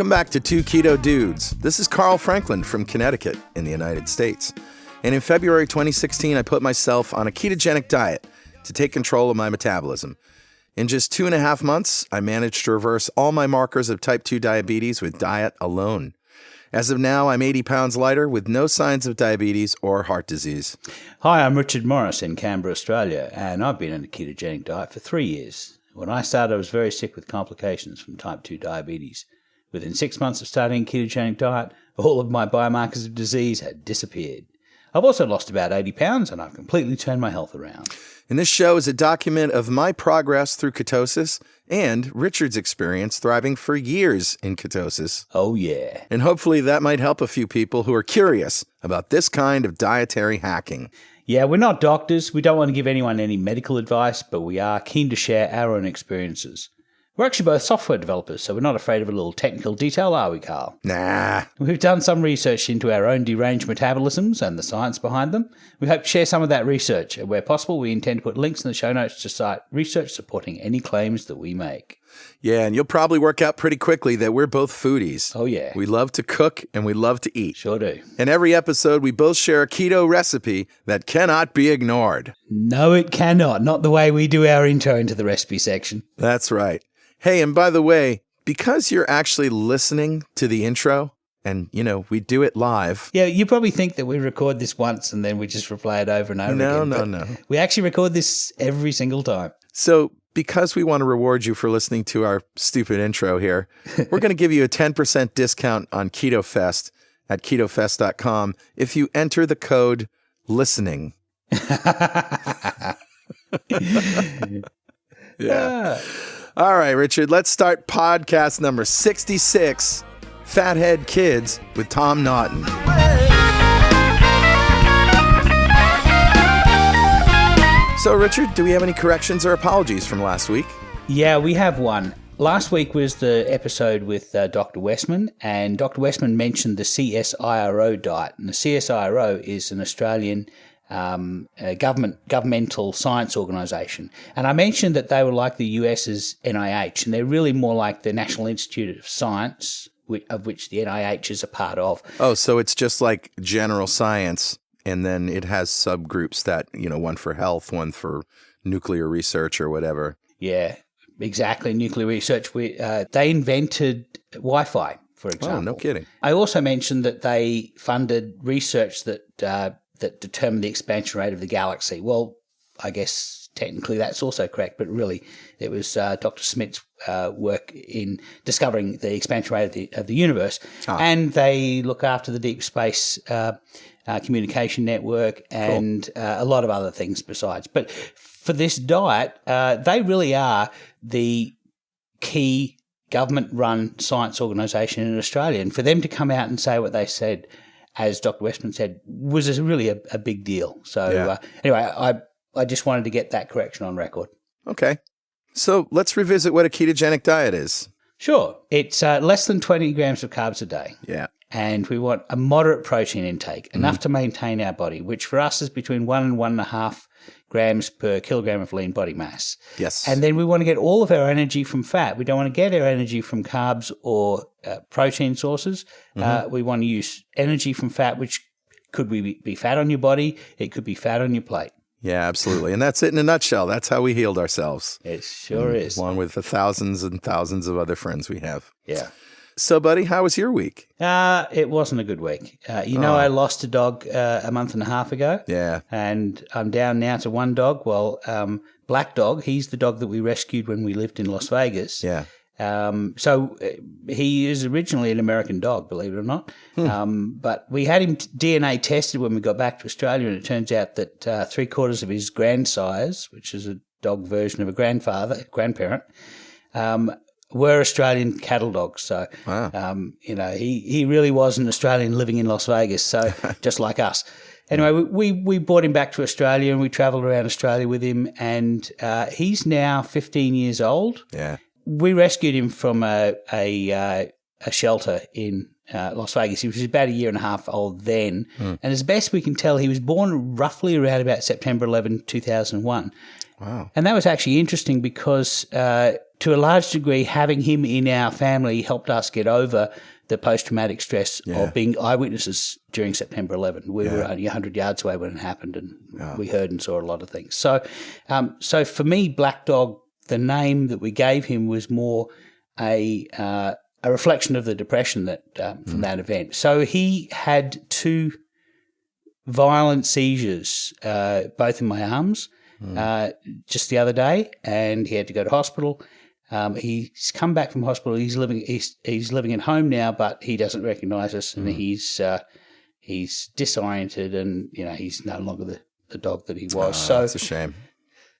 Welcome back to Two Keto Dudes. This is Carl Franklin from Connecticut in the United States. And in February 2016, I put myself on a ketogenic diet to take control of my metabolism. In just 2.5 months, I managed to reverse all my markers of type 2 diabetes with diet alone. As of now, I'm 80 pounds lighter with no signs of diabetes or heart disease. Hi, I'm Richard Morris in Canberra, Australia, and I've been on a ketogenic diet for 3 years. When I started, I was very sick with complications from type 2 diabetes. Within 6 months of starting a ketogenic diet, all of my biomarkers of disease had disappeared. I've also lost about 80 pounds, and I've completely turned my health around. And this show is a document of my progress through ketosis and Richard's experience thriving for years in ketosis. Oh, yeah. And hopefully that might help a few people who are curious about this kind of dietary hacking. Yeah, we're not doctors. We don't want to give anyone any medical advice, but we are keen to share our own experiences. We're actually both software developers, so we're not afraid of a little technical detail, are we, Carl? Nah. We've done some research into our own deranged metabolisms and the science behind them. We hope to share some of that research. And where possible, we intend to put links in the show notes to cite research supporting any claims that we make. Yeah, and you'll probably work out pretty quickly that we're both foodies. Oh, yeah. We love to cook and we love to eat. Sure do. In every episode, we both share a keto recipe that cannot be ignored. No, it cannot. Not the way we do our intro into the recipe section. That's right. Hey, and by the way, because you're actually listening to the intro, and, we do it live. Yeah, you probably think that we record this once and then we just replay it over and over again. No. We actually record this every single time. So because we want to reward you for listening to our stupid intro here, we're going to give you a 10% discount on KetoFest at ketofest.com if you enter the code LISTENING. Yeah. All right, Richard, let's start podcast number 66, Fathead Kids with Tom Naughton. So, Richard, do we have any corrections or apologies from last week? Yeah, we have one. Last week was the episode with Dr. Westman, and Dr. Westman mentioned the CSIRO diet. And the CSIRO is an Australian governmental science organisation. And I mentioned that they were like the US's NIH, and they're really more like the National Institute of Science, of which the NIH is a part of. Oh, so it's just like general science, and then it has subgroups that, one for health, one for nuclear research or whatever. Yeah, exactly. Nuclear research. They invented Wi-Fi, for example. Oh, no kidding. I also mentioned that they funded research that determined the expansion rate of the galaxy. Well, I guess technically that's also correct, but really it was Dr. Smith's work in discovering the expansion rate of the universe. And they look after the deep space communication network and a lot of other things besides. But for this diet, they really are the key government-run science organisation in Australia. And for them to come out and say what they said, as Dr. Westman said, was really a big deal. So anyway, I just wanted to get that correction on record. Okay. So let's revisit what a ketogenic diet is. Sure. It's less than 20 grams of carbs a day. Yeah. And we want a moderate protein intake, enough to maintain our body, which for us is between 1 and 1.5 grams per kilogram of lean body mass. Yes. And then we want to get all of our energy from fat. We don't want to get our energy from carbs or protein sources. We want to use energy from fat, which could be fat on your body. It could be fat on your plate. Yeah, absolutely. And that's it in a nutshell. That's how we healed ourselves. It sure is. Along with the thousands and thousands of other friends we have. Yeah. So, buddy, how was your week? It wasn't a good week. I lost a dog a month and a half ago. Yeah. And I'm down now to one dog. Well, Black Dog, he's the dog that we rescued when we lived in Las Vegas. Yeah. So he is originally an American dog, believe it or not. But we had him DNA tested when we got back to Australia, and it turns out that 3/4 of his grandsires, which is a dog version of a grandparent, were Australian cattle dogs. So, wow. He really was an Australian living in Las Vegas, so just like us. Anyway, we brought him back to Australia and we travelled around Australia with him, and he's now 15 years old. Yeah. We rescued him from a shelter in Las Vegas. He was about 1.5 years old then. And as best we can tell, he was born roughly around about September 11, 2001. Wow. And that was actually interesting because to a large degree, having him in our family helped us get over the post-traumatic stress of being eyewitnesses during September 11. We were only 100 yards away when it happened, and we heard and saw a lot of things. So, so for me, Black Dog, the name that we gave him was more a reflection of the depression that from that event. So he had 2 violent seizures, both in my arms, just the other day, and he had to go to hospital. He's come back from hospital. He's living at home now, but he doesn't recognise us, and he's disoriented, and he's no longer the dog that he was. So that's a shame.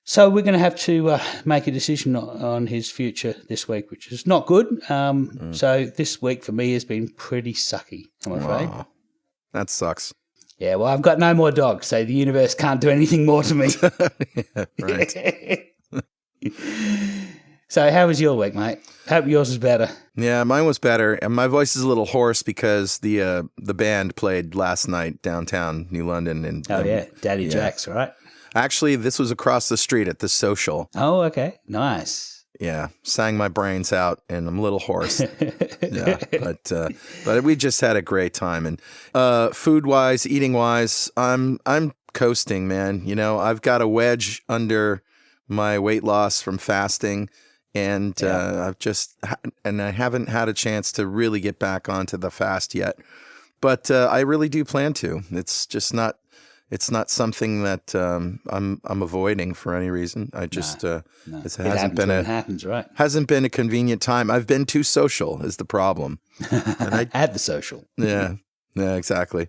So we're going to have to make a decision on his future this week, which is not good. So this week for me has been pretty sucky, I'm afraid. Wow. That sucks. Yeah, well, I've got no more dogs, so the universe can't do anything more to me. Yeah, right. So how was your week, mate? Hope yours is better. Yeah, mine was better. And my voice is a little hoarse because the band played last night downtown New London. And Daddy Jack's, right? Actually, this was across the street at the Social. Oh, okay. Nice. Yeah, sang my brains out, and I'm a little hoarse. Yeah, but we just had a great time. And food-wise, eating-wise, I'm coasting, man. I've got a wedge under my weight loss from fasting. And I haven't had a chance to really get back onto the fast yet, but I really do plan to. It's just not. It's not something that I'm avoiding for any reason. I just it hasn't been a convenient time. I've been too social is the problem. And I had the social. Yeah, exactly.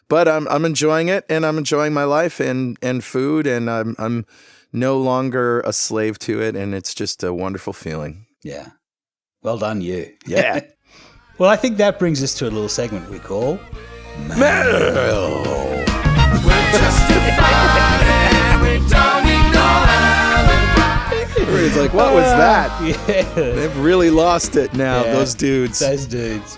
But I'm enjoying it, and I'm enjoying my life and food, and I'm no longer a slave to it, and it's just a wonderful feeling. Yeah. Well done, you. Yeah. Well, I think that brings us to a little segment we call Metal. We're justified and we don't need no alibi. Everybody's like, what was that? Yeah. They've really lost it now, those dudes. Those dudes.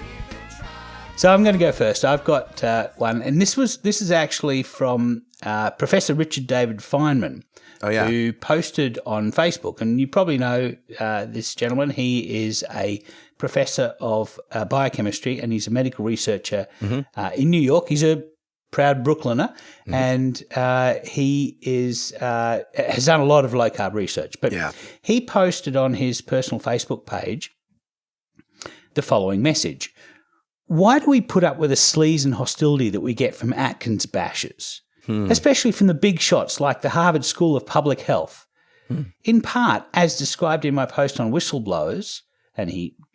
So I'm going to go first. I've got one, and this is actually from Professor Richard David Feynman. Oh, yeah. Who posted on Facebook. And you probably know this gentleman. He is a professor of biochemistry, and he's a medical researcher in New York. He's a proud Brooklyner, and he has done a lot of low-carb research. But he posted on his personal Facebook page the following message. Why do we put up with the sleaze and hostility that we get from Atkins bashers? Especially from the big shots like the Harvard School of Public Health. In part, as described in my post on whistleblowers, and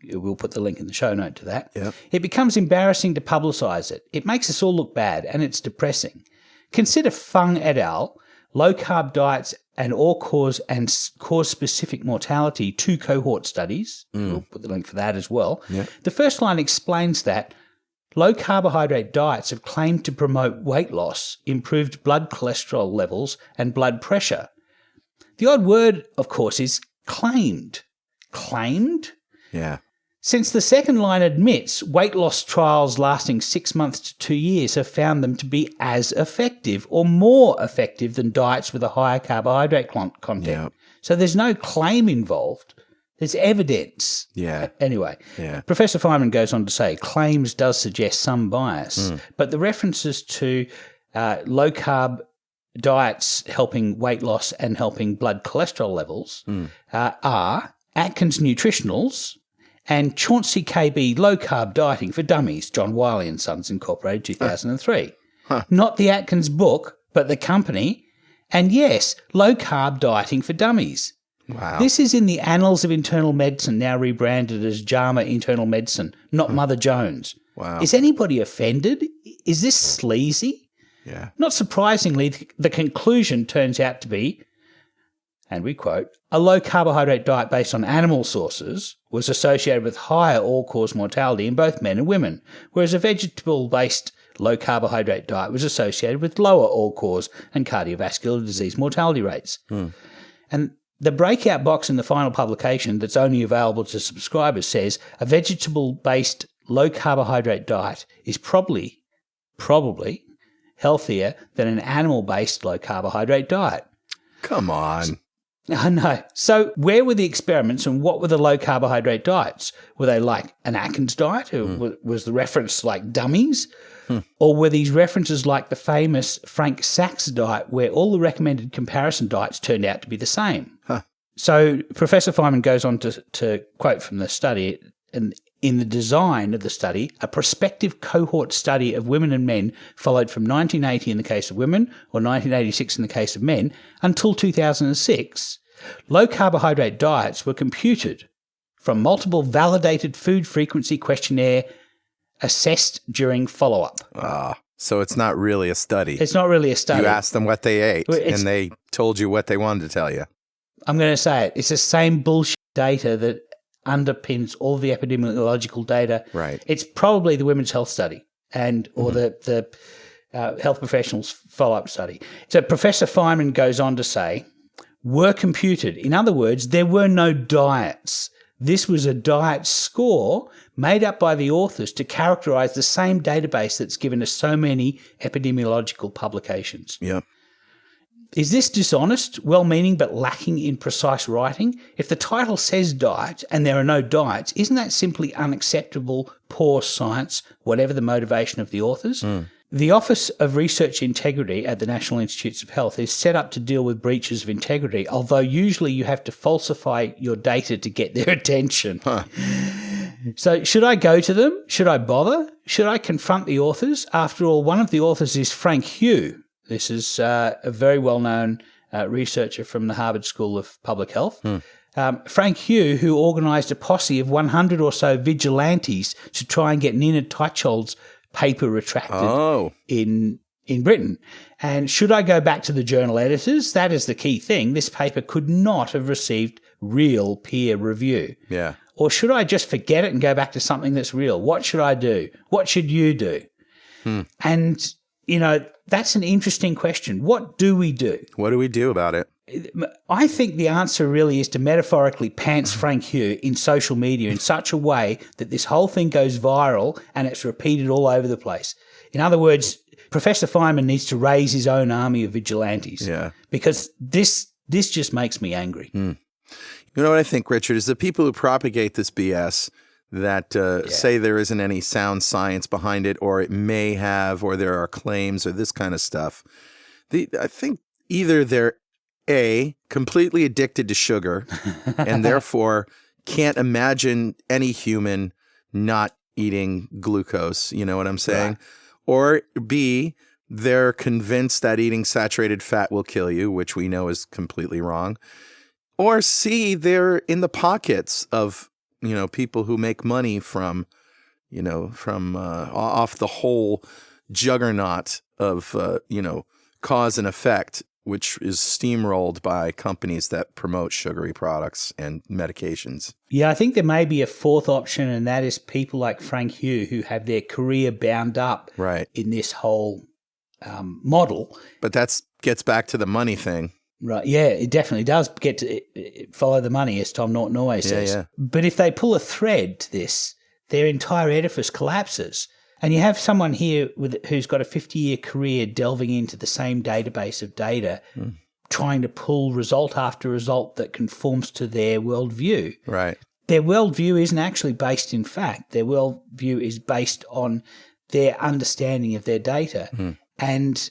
we'll put the link in the show note to that, it becomes embarrassing to publicise it. It makes us all look bad, and it's depressing. Consider Fung et al., low-carb diets and all-cause and cause-specific mortality, 2 cohort studies. We'll put the link for that as well. The first line explains that low-carbohydrate diets have claimed to promote weight loss, improved blood cholesterol levels, and blood pressure. The odd word, of course, is claimed. Claimed? Yeah. Since the second line admits weight loss trials lasting 6 months to 2 years have found them to be as effective or more effective than diets with a higher carbohydrate content. Yep. So there's no claim involved. There's evidence. Yeah. Anyway, Yeah. Professor Feynman goes on to say, claims does suggest some bias, but the references to low-carb diets helping weight loss and helping blood cholesterol levels are Atkins Nutritionals and Chauncey KB Low-Carb Dieting for Dummies, John Wiley and Sons Incorporated, 2003. Not the Atkins book, but the company, and yes, Low-Carb Dieting for Dummies. Wow. This is in the Annals of Internal Medicine, now rebranded as JAMA Internal Medicine, not Mother Jones. Wow. Is anybody offended? Is this sleazy? Yeah. Not surprisingly, the conclusion turns out to be, and we quote, a low-carbohydrate diet based on animal sources was associated with higher all-cause mortality in both men and women, whereas a vegetable-based low-carbohydrate diet was associated with lower all-cause and cardiovascular disease mortality rates. And the breakout box in the final publication that's only available to subscribers says a vegetable-based low-carbohydrate diet is probably healthier than an animal-based low-carbohydrate diet. Come on. I know. So where were the experiments and what were the low carbohydrate diets? Were they like an Atkins diet? Or was the reference like dummies? Or were these references like the famous Frank Sachs diet where all the recommended comparison diets turned out to be the same? So Professor Feynman goes on to quote from the study, and in the design of the study, a prospective cohort study of women and men followed from 1980 in the case of women or 1986 in the case of men until 2006, low carbohydrate diets were computed from multiple validated food frequency questionnaire assessed during follow-up. So it's not really a study. It's not really a study. You asked them what they ate, and they told you what they wanted to tell you. I'm going to say it. It's the same bullshit data that underpins all the epidemiological data. Right. It's probably the women's health study or the health professionals follow-up study. So Professor Feynman goes on to say, were computed. In other words, there were no diets. This was a diet score made up by the authors to characterize the same database that's given us so many epidemiological publications. Yeah. Is this dishonest, well-meaning, but lacking in precise writing? If the title says diet and there are no diets, isn't that simply unacceptable, poor science, whatever the motivation of the authors? The Office of Research Integrity at the National Institutes of Health is set up to deal with breaches of integrity, although usually you have to falsify your data to get their attention. So should I go to them? Should I bother? Should I confront the authors? After all, one of the authors is Frank Hugh. This is a very well-known researcher from the Harvard School of Public Health. Frank Hugh, who organised a posse of 100 or so vigilantes to try and get Nina Teicholz's paper retracted in Britain. And should I go back to the journal editors? That is the key thing. This paper could not have received real peer review. Yeah. Or should I just forget it and go back to something that's real? What should I do? What should you do? And, you know, that's an interesting question. What do we do? What do we do about it? I think the answer really is to metaphorically pants Frank Hugh in social media in such a way that this whole thing goes viral and it's repeated all over the place. In other words, Professor Feynman needs to raise his own army of vigilantes. Yeah. Because this just makes me angry. You know what I think, Richard, is the people who propagate this BS that say there isn't any sound science behind it, or it may have, or there are claims, or this kind of stuff. I think either they're A, completely addicted to sugar, and therefore can't imagine any human not eating glucose, you know what I'm saying? Right. Or B, they're convinced that eating saturated fat will kill you, which we know is completely wrong. Or C, they're in the pockets of, you know, people who make money from off the whole juggernaut of, cause and effect, which is steamrolled by companies that promote sugary products and medications. Yeah, I think there may be a fourth option, and that is people like Frank Hugh who have their career bound up in this whole model. But that gets back to the money thing. Right, yeah, it definitely does get to follow the money, as Tom Naughton always says. Yeah. But if they pull a thread to this, their entire edifice collapses. And you have someone here who's got a 50-year career delving into the same database of data, trying to pull result after result that conforms to their worldview. Right. Their worldview isn't actually based in fact. Their worldview is based on their understanding of their data. And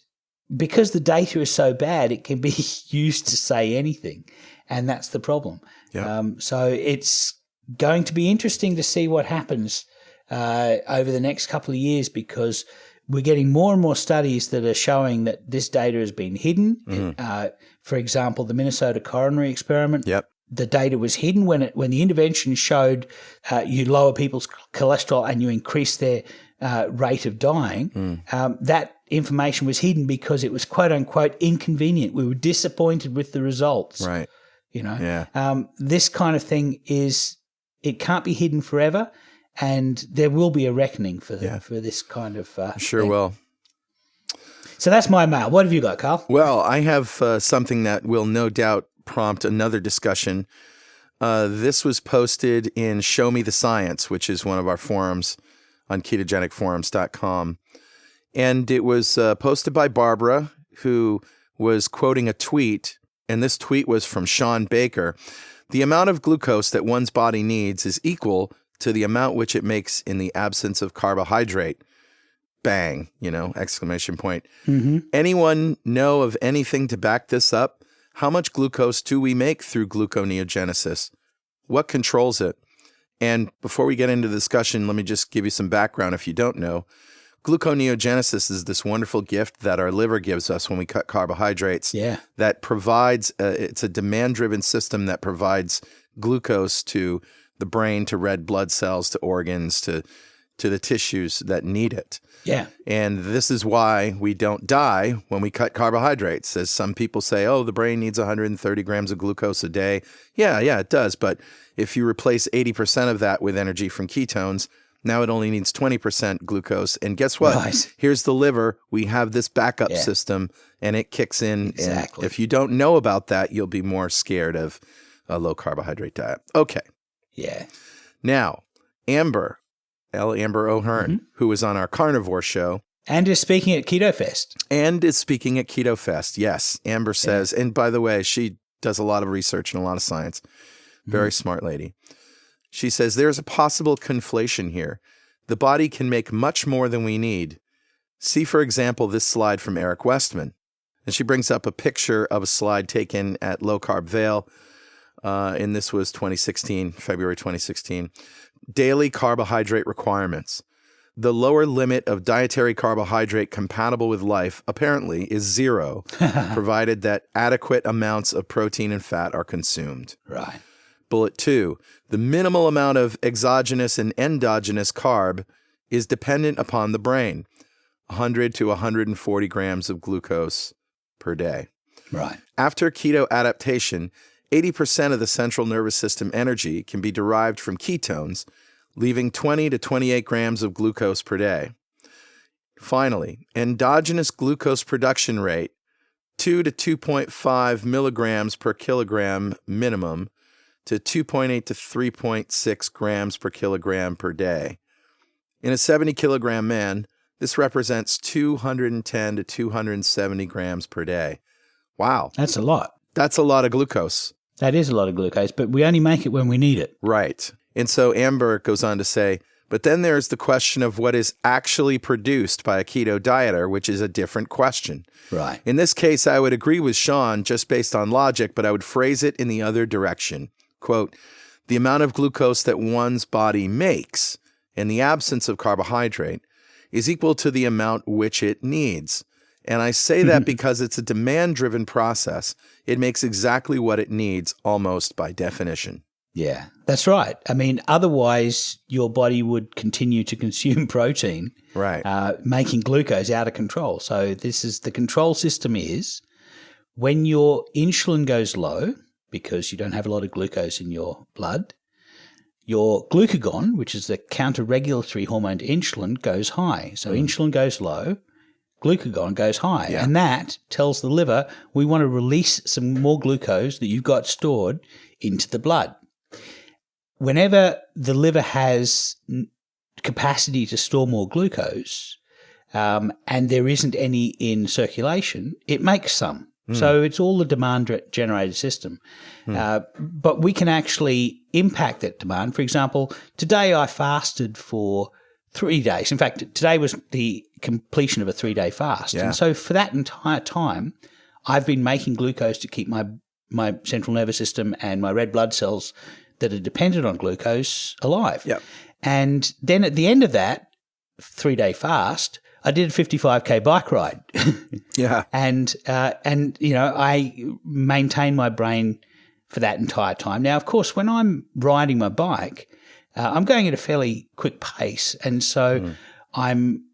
because the data is so bad, it can be used to say anything. And that's the problem. Yeah. So it's going to be interesting to see what happens over the next couple of years, because we're getting more and more studies that are showing that this data has been hidden. For example, the Minnesota coronary experiment. Yep. The data was hidden when the intervention showed you lower people's cholesterol and you increase their rate of dying. That information was hidden because it was quote unquote inconvenient. We were disappointed with the results. Right. You know. Yeah. This kind of thing it can't be hidden forever. And there will be a reckoning for this kind of Sure thing. will. So that's my mail. What have you got, Carl? Well, I have something that will no doubt prompt another discussion. This was posted in Show Me the Science, which is one of our forums on ketogenicforums.com. And it was posted by Barbara, who was quoting a tweet and this tweet was from Sean Baker, the amount of glucose that one's body needs is equal to the amount which it makes in the absence of carbohydrate. Bang, exclamation point. Mm-hmm. Anyone know of anything to back this up? How much glucose do we make through gluconeogenesis? What controls it? And before we get into the discussion, let me just give you some background if you don't know. Gluconeogenesis is this wonderful gift that our liver gives us when we cut carbohydrates. Yeah. That provides, it's a demand-driven system that provides glucose to the brain, to red blood cells, to organs, to the tissues that need it. Yeah. And this is why we don't die when we cut carbohydrates. As some people say, oh, the brain needs 130 grams of glucose a day. Yeah, it does. But if you replace 80% of that with energy from ketones, now it only needs 20% glucose. And guess what? Right. Here's the liver. We have this backup system, and it kicks in. Exactly. And if you don't know about that, you'll be more scared of a low carbohydrate diet. Okay. Yeah. Now, Amber O'Hearn, who was on our carnivore show. And is speaking at Keto Fest. Yes. Amber says, and by the way, she does a lot of research and a lot of science. Very smart lady. She says, there's a possible conflation here. The body can make much more than we need. See, for example, this slide from Eric Westman. And she brings up a picture of a slide taken at Low Carb Vale. And this was February 2016. Daily carbohydrate requirements. The lower limit of dietary carbohydrate compatible with life apparently is 0, provided that adequate amounts of protein and fat are consumed. Right. Bullet 2, the minimal amount of exogenous and endogenous carb is dependent upon the brain, 100 to 140 grams of glucose per day. Right. After keto adaptation, 80% of the central nervous system energy can be derived from ketones, leaving 20 to 28 grams of glucose per day. Finally, endogenous glucose production rate, 2 to 2.5 milligrams per kilogram minimum, to 2.8 to 3.6 grams per kilogram per day. In a 70-kilogram man, this represents 210 to 270 grams per day. Wow. That's a lot. That's a lot of glucose. That is a lot of glucose, but we only make it when we need it. Right. And so Amber goes on to say, but then there's the question of what is actually produced by a keto dieter, which is a different question. Right. In this case, I would agree with Sean just based on logic, but I would phrase it in the other direction. Quote, the amount of glucose that one's body makes in the absence of carbohydrate is equal to the amount which it needs. And I say that because it's a demand-driven process. It makes exactly what it needs almost by definition. Yeah, that's right. I mean, otherwise your body would continue to consume protein, right? Making glucose out of control. So this is the control system is when your insulin goes low, because you don't have a lot of glucose in your blood, your glucagon, which is the counter-regulatory hormone to insulin, goes high. So insulin goes low, glucagon goes high. Yeah. And that tells the liver, we want to release some more glucose that you've got stored into the blood. Whenever the liver has capacity to store more glucose and there isn't any in circulation, it makes some. So it's all the demand-generated system. But we can actually impact that demand. For example, today I fasted for 3 days. In fact, today was the completion of a 3-day fast. Yeah. And so for that entire time, I've been making glucose to keep my central nervous system and my red blood cells that are dependent on glucose alive. Yep. And then at the end of that 3-day fast, I did a 55K bike ride. Yeah. And I maintained my brain for that entire time. Now, of course, when I'm riding my bike, I'm going at a fairly quick pace. And so I'm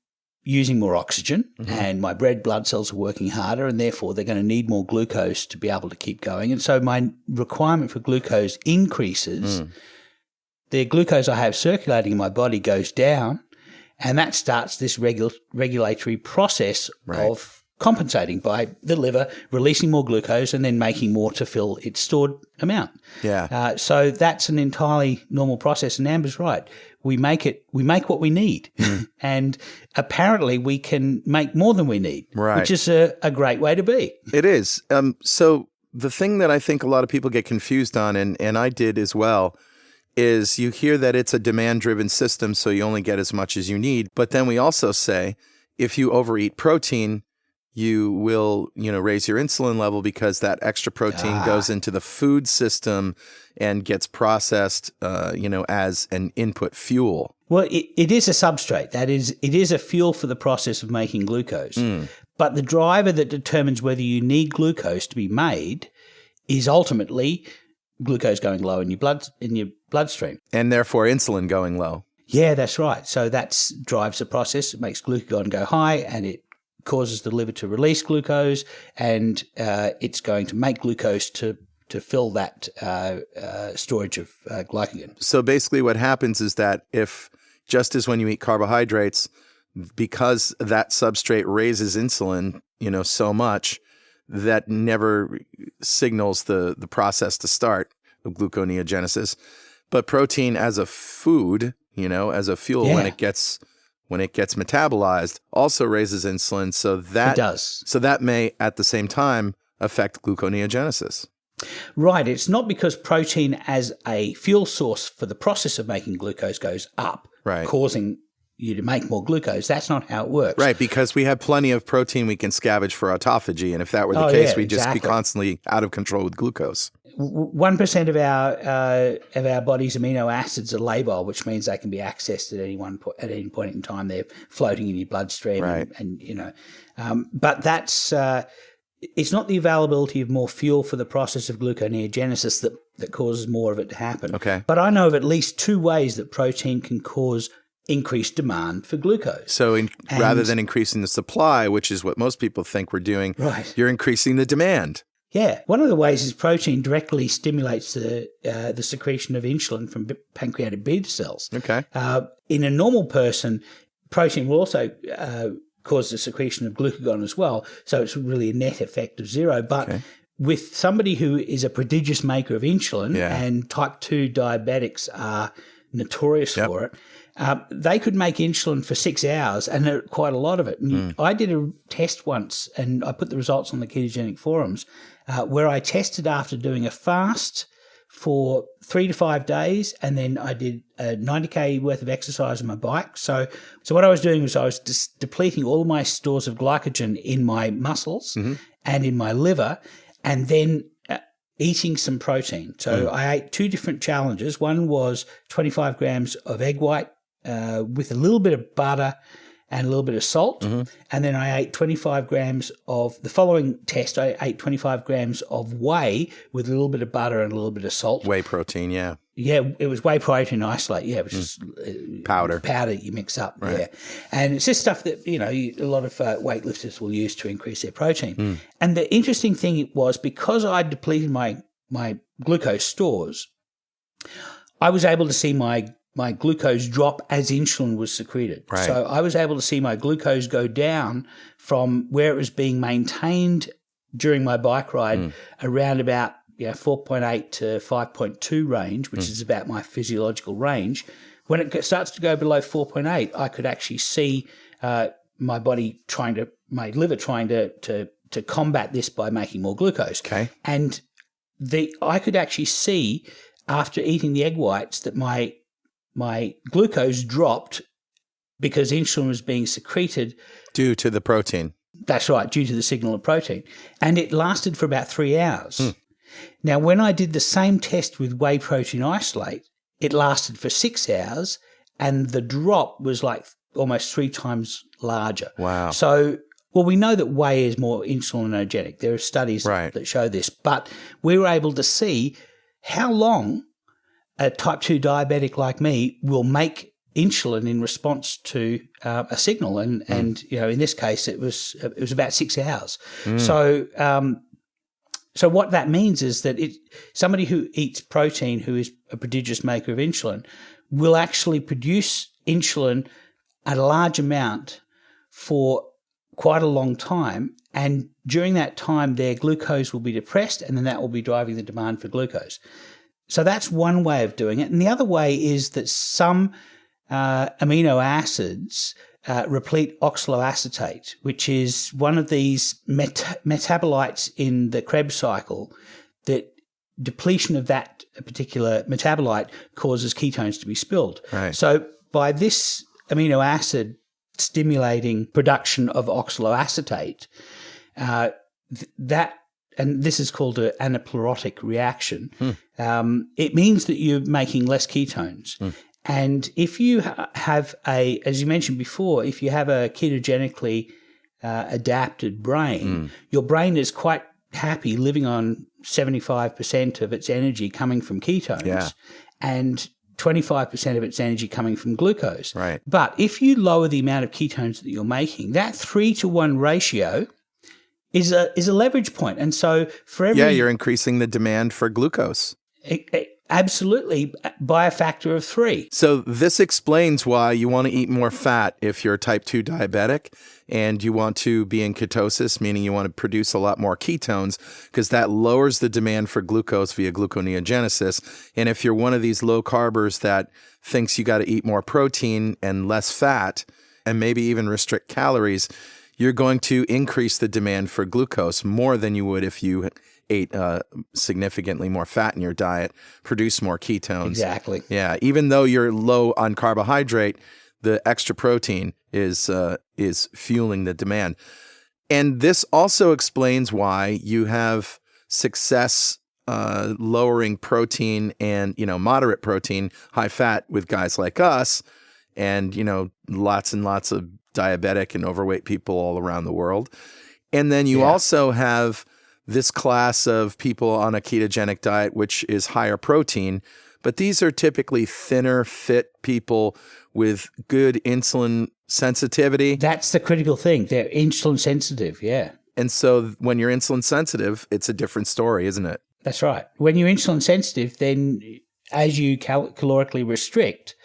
using more oxygen and my red blood cells are working harder and therefore they're going to need more glucose to be able to keep going. And so my requirement for glucose increases. The glucose I have circulating in my body goes down. And that starts this regulatory process of compensating by the liver releasing more glucose and then making more to fill its stored amount. Yeah. So that's an entirely normal process. And Amber's right. We make what we need. And apparently we can make more than we need, right. which is a great way to be. It is. So the thing that I think a lot of people get confused on, and I did as well, is you hear that it's a demand-driven system, so you only get as much as you need. But then we also say, if you overeat protein, you will, raise your insulin level because that extra protein goes into the food system and gets processed, as an input fuel. Well, it is a substrate. That is, it is a fuel for the process of making glucose. But the driver that determines whether you need glucose to be made is ultimately glucose going low in your bloodstream. And therefore insulin going low. Yeah, that's right. So that drives the process. It makes glucagon go high, and it causes the liver to release glucose, and it's going to make glucose to fill that storage of glycogen. So basically what happens is that if, just as when you eat carbohydrates, because that substrate raises insulin, so much, that never signals the process to start of gluconeogenesis. But protein as a food, as a fuel, when it gets metabolized, also raises insulin. So that it does. So that may at the same time affect gluconeogenesis. Right. It's not because protein as a fuel source for the process of making glucose goes up, causing you to make more glucose. That's not how it works. Right, because we have plenty of protein we can scavenge for autophagy, and if that were the case, we'd just be constantly out of control with glucose. 1% of our body's amino acids are labile, which means they can be accessed at any point in time. They're floating in your bloodstream, but that's it's not the availability of more fuel for the process of gluconeogenesis that causes more of it to happen. Okay, but I know of at least 2 ways that protein can cause increased demand for glucose. So rather than increasing the supply, which is what most people think we're doing, you're increasing the demand. Yeah. One of the ways is protein directly stimulates the secretion of insulin from pancreatic beta cells. Okay. In a normal person, protein will also cause the secretion of glucagon as well, so it's really a net effect of 0. But with somebody who is a prodigious maker of insulin, and type 2 diabetics are notorious for it, they could make insulin for 6 hours, and quite a lot of it. And I did a test once, and I put the results on the ketogenic forums, where I tested after doing a fast for 3 to 5 days, and then I did 90K worth of exercise on my bike. So what I was doing was I was just depleting all my stores of glycogen in my muscles and in my liver, and then eating some protein. So I ate 2 different challenges. One was 25 grams of egg white with a little bit of butter and a little bit of salt. And then I ate 25 grams of, the following test, I ate 25 grams of whey with a little bit of butter and a little bit of salt. Whey protein, yeah. Yeah, it was whey protein isolate, which is powder you mix up, And it's just stuff that, a lot of weightlifters will use to increase their protein. And the interesting thing was, because I depleted my glucose stores, I was able to see my glucose drop as insulin was secreted. So I was able to see my glucose go down from where it was being maintained during my bike ride around about 4.8 to 5.2 range, which is about my physiological range. When it starts to go below 4.8, I could actually see my liver trying to combat this by making more glucose. Okay. And I could actually see after eating the egg whites that my glucose dropped because insulin was being secreted. Due to the protein. That's right, due to the signal of protein. And it lasted for about 3 hours. Now, when I did the same test with whey protein isolate, it lasted for 6 hours, and the drop was like almost 3 times larger. Wow. So, we know that whey is more insulinogenic. There are studies that show this, but we were able to see how long a type 2 diabetic like me will make insulin in response to a signal. And in this case, it was about 6 hours. So what that means is that somebody who eats protein, who is a prodigious maker of insulin, will actually produce insulin at a large amount for quite a long time. And during that time, their glucose will be depressed, and then that will be driving the demand for glucose. So that's one way of doing it. And the other way is that some amino acids replete oxaloacetate, which is one of these metabolites in the Krebs cycle that depletion of that particular metabolite causes ketones to be spilled. Right. So by this amino acid stimulating production of oxaloacetate, and this is called an anaplerotic reaction, it means that you're making less ketones. And if you have as you mentioned before, if you have a ketogenically adapted brain, your brain is quite happy living on 75% of its energy coming from ketones and 25% of its energy coming from glucose. Right. But if you lower the amount of ketones that you're making, that 3-to-1 ratio is a leverage point. And so for every... you're increasing the demand for glucose. Absolutely, by a factor of 3. So this explains why you want to eat more fat if you're type 2 diabetic and you want to be in ketosis, meaning you want to produce a lot more ketones, because that lowers the demand for glucose via gluconeogenesis. And if you're one of these low carbers that thinks you got to eat more protein and less fat and maybe even restrict calories, you're going to increase the demand for glucose more than you would if you ate significantly more fat in your diet, produce more ketones. Exactly. Yeah, even though you're low on carbohydrate, the extra protein is fueling the demand. And this also explains why you have success lowering protein and, moderate protein, high fat with guys like us, and, lots and lots of diabetic and overweight people all around the world. And then you also have this class of people on a ketogenic diet, which is higher protein, but these are typically thinner, fit people with good insulin sensitivity. That's the critical thing. They're insulin sensitive, yeah. And so when you're insulin sensitive, it's a different story, isn't it? That's right. When you're insulin sensitive, then as you calorically restrict,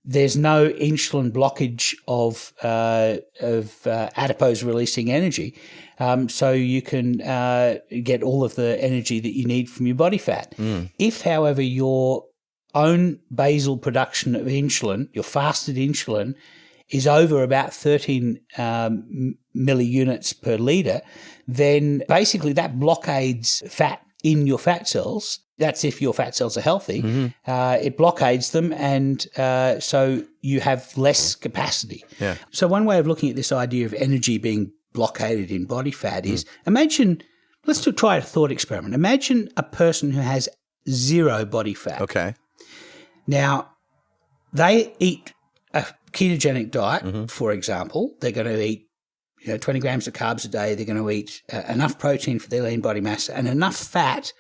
there's no insulin blockage of adipose releasing energy. So you can get all of the energy that you need from your body fat. If, however, your own basal production of insulin, your fasted insulin, is over about 13 milliunits per litre, then basically that blockades fat in your fat cells. That's if your fat cells are healthy. It blockades them, and so you have less capacity. Yeah. So one way of looking at this idea of energy being blockaded in body fat is imagine, let's try a thought experiment. Imagine a person who has 0 body fat. Okay. Now, they eat a ketogenic diet, for example. They're going to eat 20 grams of carbs a day. They're going to eat enough protein for their lean body mass and enough fat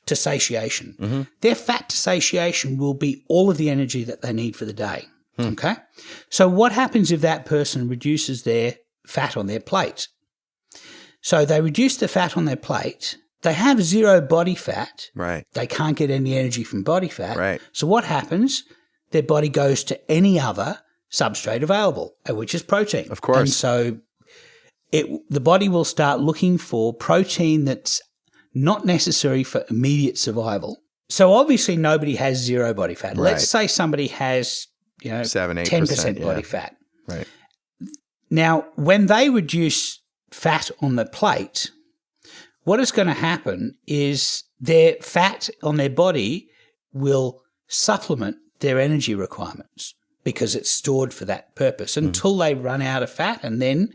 to satiation. Their fat to satiation will be all of the energy that they need for the day. Okay? So what happens if that person reduces their fat on their plate? So they reduce the fat on their plate. They have 0 body fat. Right. They can't get any energy from body fat. Right. So what happens? Their body goes to any other substrate available, which is protein. Of course. And so the body will start looking for protein that's not necessary for immediate survival. So obviously nobody has 0 body fat. Right. Let's say somebody has 7-8%, 10% body fat. Right. Now, when they reduce fat on the plate, what is going to happen is their fat on their body will supplement their energy requirements because it's stored for that purpose until they run out of fat, and then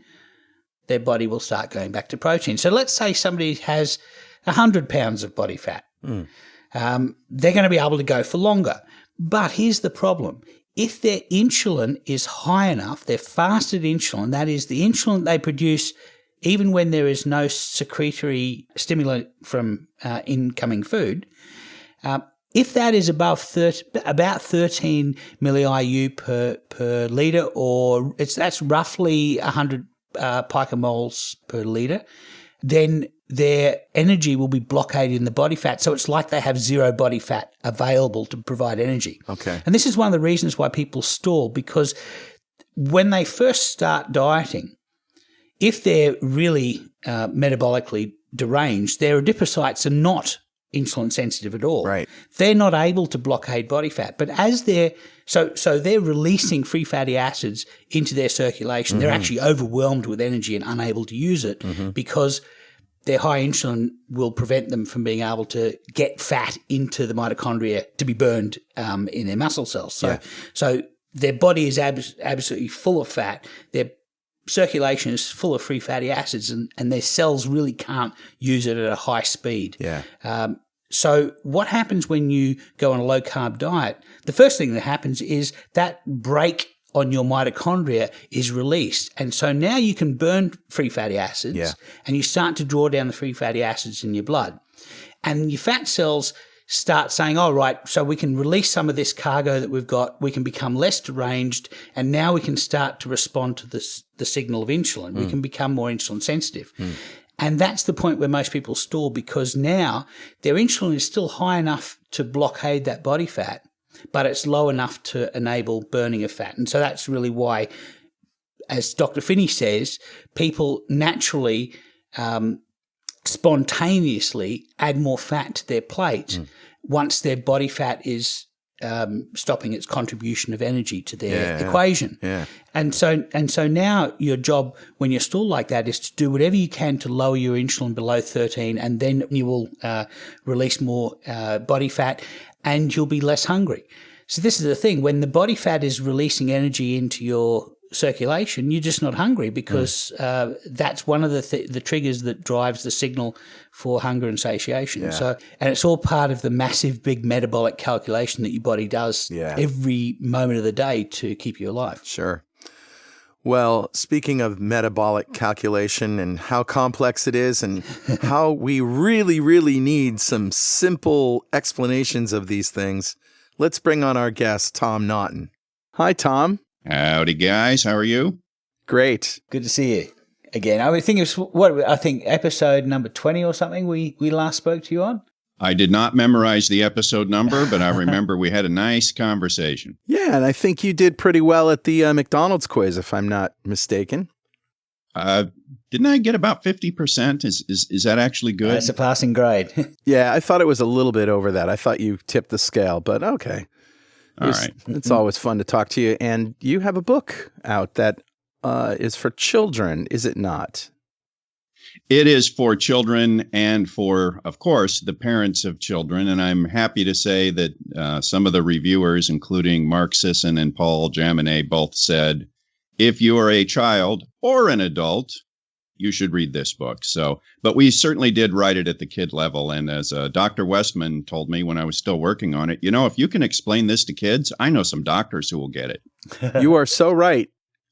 their body will start going back to protein. So let's say somebody has 100 pounds of body fat. They're going to be able to go for longer. But here's the problem. If their insulin is high enough, their fasted insulin, that is the insulin they produce even when there is no secretory stimulant from incoming food, if that is above about 13 milliIU per litre, or that's roughly 100 picomoles per litre, then their energy will be blockaded in the body fat. So it's like they have 0 body fat available to provide energy. Okay. And this is one of the reasons why people stall, because when they first start dieting, if they're really metabolically deranged, their adipocytes are not insulin sensitive at all. Right. They're not able to blockade body fat. But as they're so they're releasing free fatty acids into their circulation. They're actually overwhelmed with energy and unable to use it because their high insulin will prevent them from being able to get fat into the mitochondria to be burned in their muscle cells. So their body is absolutely full of fat. Their circulation is full of free fatty acids, and their cells really can't use it at a high speed. Yeah. So what happens when you go on a low-carb diet? The first thing that happens is that brake on your mitochondria is released. And so now you can burn free fatty acids and you start to draw down the free fatty acids in your blood. And your fat cells start saying, all right, so we can release some of this cargo that we've got, we can become less deranged, and now we can start to respond to the signal of insulin. We can become more insulin sensitive. And that's the point where most people stall, because now their insulin is still high enough to blockade that body fat, but it's low enough to enable burning of fat. And so that's really why, as Dr. Finney says, people naturally spontaneously add more fat to their plate once their body fat is stopping its contribution of energy to their equation. And so now your job when you're stalled like that is to do whatever you can to lower your insulin below 13, and then you will release more body fat and you'll be less hungry. So this is the thing. When the body fat is releasing energy into your circulation, you're just not hungry, because that's one of the triggers that drives the signal for hunger and satiation. So, and it's all part of the massive big metabolic calculation that your body does every moment of the day to keep you alive. Sure. Well, speaking of metabolic calculation and how complex it is and how we really, really need some simple explanations of these things, let's bring on our guest, Tom Naughton. Hi, Tom. Howdy, guys. How are you? Great. Good to see you again. I think it's episode number 20 or something we last spoke to you on. I did not memorize the episode number, but I remember we had a nice conversation. Yeah, and I think you did pretty well at the McDonald's quiz, if I'm not mistaken. Didn't I get about 50%? Is that actually good? That's a passing grade. Yeah, I thought it was a little bit over that. I thought you tipped the scale, but okay. All right. It's always fun to talk to you. And you have a book out that is for children, is it not? It is for children and for, of course, the parents of children. And I'm happy to say that some of the reviewers, including Mark Sisson and Paul Jaminet, both said, if you are a child or an adult, you should read this book. So, but we certainly did write it at the kid level. And as Dr. Westman told me when I was still working on it, if you can explain this to kids, I know some doctors who will get it. You are so right.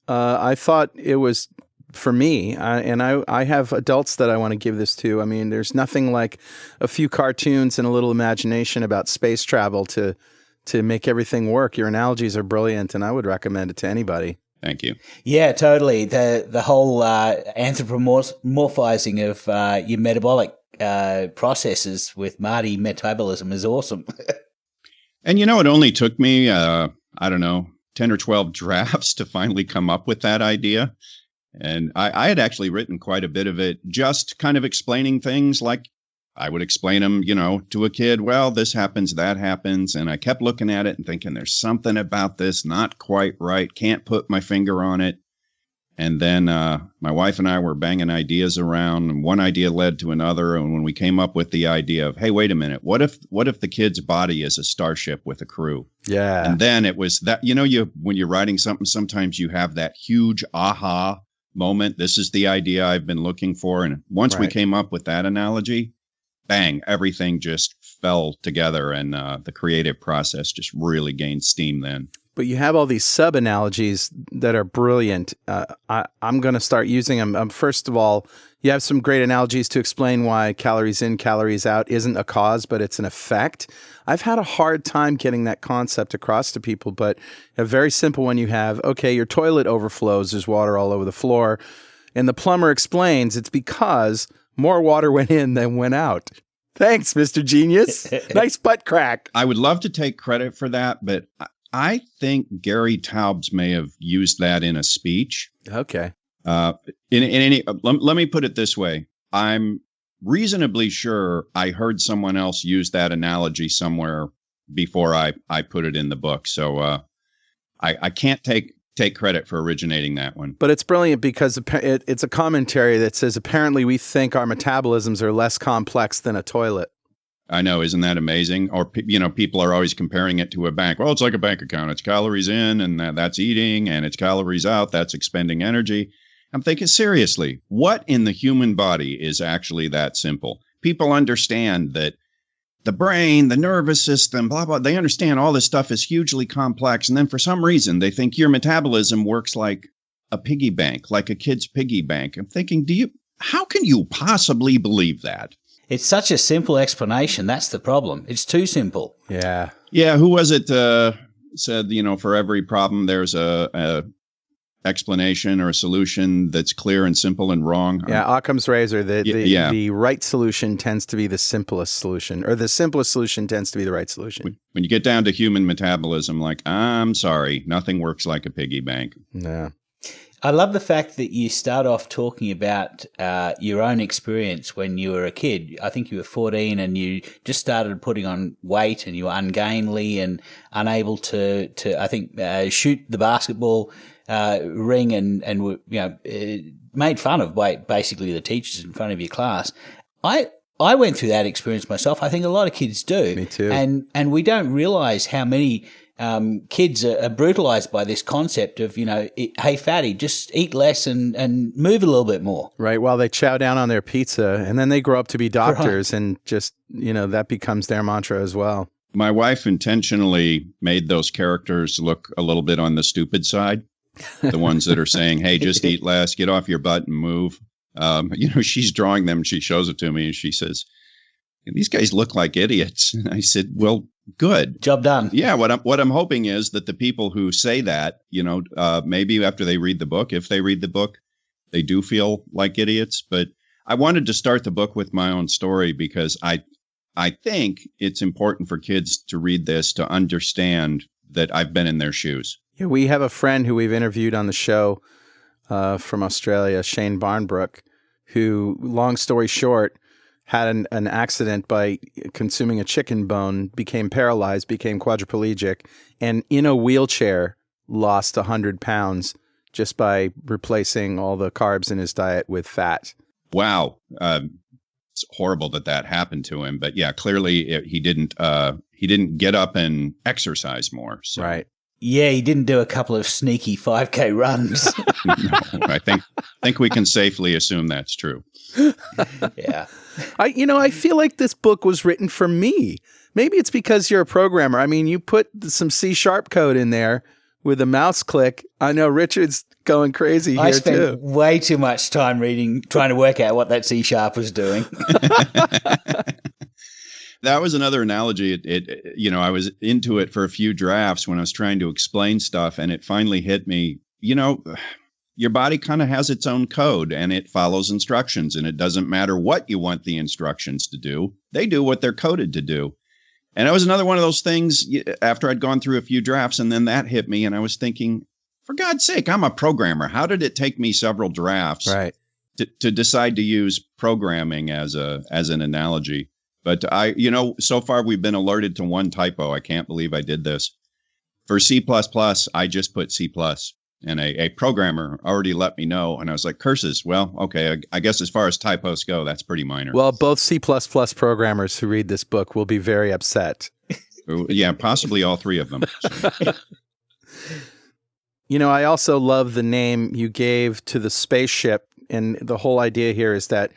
I thought it was for me, and I have adults that I want to give this to. I mean, there's nothing like a few cartoons and a little imagination about space travel to make everything work. Your analogies are brilliant, and I would recommend it to anybody. Thank you. Yeah, totally. The whole anthropomorphizing of your metabolic processes with Marty metabolism is awesome. And it only took me, 10 or 12 drafts to finally come up with that idea. And I had actually written quite a bit of it, just kind of explaining things like I would explain them, to a kid. Well, this happens, that happens. And I kept looking at it and thinking there's something about this not quite right. Can't put my finger on it. And then my wife and I were banging ideas around, and one idea led to another. And when we came up with the idea of, hey, wait a minute, what if the kid's body is a starship with a crew? Yeah. And then it was that, when you're writing something, sometimes you have that huge aha moment. This is the idea I've been looking for. And once we came up with that analogy, bang, everything just fell together, and the creative process just really gained steam then. But you have all these sub-analogies that are brilliant. I'm going to start using them. First of all, you have some great analogies to explain why calories in, calories out isn't a cause, but it's an effect. I've had a hard time getting that concept across to people, but a very simple one you have, okay, your toilet overflows, there's water all over the floor, and the plumber explains it's because more water went in than went out. Thanks, Mr. Genius. Nice butt crack. I would love to take credit for that, but I think Gary Taubes may have used that in a speech. Okay. Let me put it this way. I'm reasonably sure I heard someone else use that analogy somewhere before I put it in the book. So I can't take credit for originating that one. But it's brilliant because it's a commentary that says apparently we think our metabolisms are less complex than a toilet. I know, isn't that amazing? Or people are always comparing it to a bank. Well, it's like a bank account. It's calories in, and that's eating, and it's calories out. That's expending energy. I'm thinking, seriously, what in the human body is actually that simple? People understand that the brain, the nervous system, blah, blah, they understand all this stuff is hugely complex. And then for some reason, they think your metabolism works like a piggy bank, like a kid's piggy bank. I'm thinking, how can you possibly believe that? It's such a simple explanation. That's the problem. It's too simple. Yeah. Yeah. Who was it said, for every problem, there's a explanation or a solution that's clear and simple and wrong? Yeah. Occam's razor. The right solution tends to be the simplest solution, or the simplest solution tends to be the right solution. When you get down to human metabolism, I'm sorry, nothing works like a piggy bank. Yeah. I love the fact that you start off talking about your own experience when you were a kid. I think you were 14 and you just started putting on weight and you were ungainly and unable to I think, shoot the basketball ring and were, made fun of by basically the teachers in front of your class. I went through that experience myself. I think a lot of kids do. Me too. And we don't realize how many kids are brutalized by this concept of, hey, fatty, just eat less and move a little bit more. Right. While they chow down on their pizza and then they grow up to be doctors and just, that becomes their mantra as well. My wife intentionally made those characters look a little bit on the stupid side. The ones that are saying, hey, just eat less, get off your butt and move. She's drawing them. She shows it to me and she says, these guys look like idiots. And I said, well, good. Job done. Yeah. What I'm hoping is that the people who say that, maybe after they read the book, if they read the book, they do feel like idiots. But I wanted to start the book with my own story because I think it's important for kids to read this to understand that I've been in their shoes. Yeah, we have a friend who we've interviewed on the show from Australia, Shane Barnbrook, who, long story short, had an accident by consuming a chicken bone, became paralyzed, became quadriplegic, and in a wheelchair lost 100 pounds just by replacing all the carbs in his diet with fat. Wow. It's horrible that happened to him. But yeah, clearly he didn't get up and exercise more. So. Right. Yeah, he didn't do a couple of sneaky 5K runs. No, I think we can safely assume that's true. Yeah. I feel like this book was written for me. Maybe it's because you're a programmer. I mean, you put some C# code in there with a mouse click. I know Richard's going crazy here too. I spent way too much time trying to work out what that C# was doing. That was another analogy. I was into it for a few drafts when I was trying to explain stuff, and it finally hit me. Your body kind of has its own code and it follows instructions, and it doesn't matter what you want the instructions to do. They do what they're coded to do. And it was another one of those things after I'd gone through a few drafts, and then that hit me and I was thinking, for God's sake, I'm a programmer. How did it take me several drafts to decide to use programming as an analogy? But so far we've been alerted to one typo. I can't believe I did this. For C++, I just put C+. And a programmer already let me know. And I was like, curses. Well, okay, I guess as far as typos go, that's pretty minor. Well, both C++ programmers who read this book will be very upset. Yeah, possibly all three of them. So. I also love the name you gave to the spaceship. And the whole idea here is that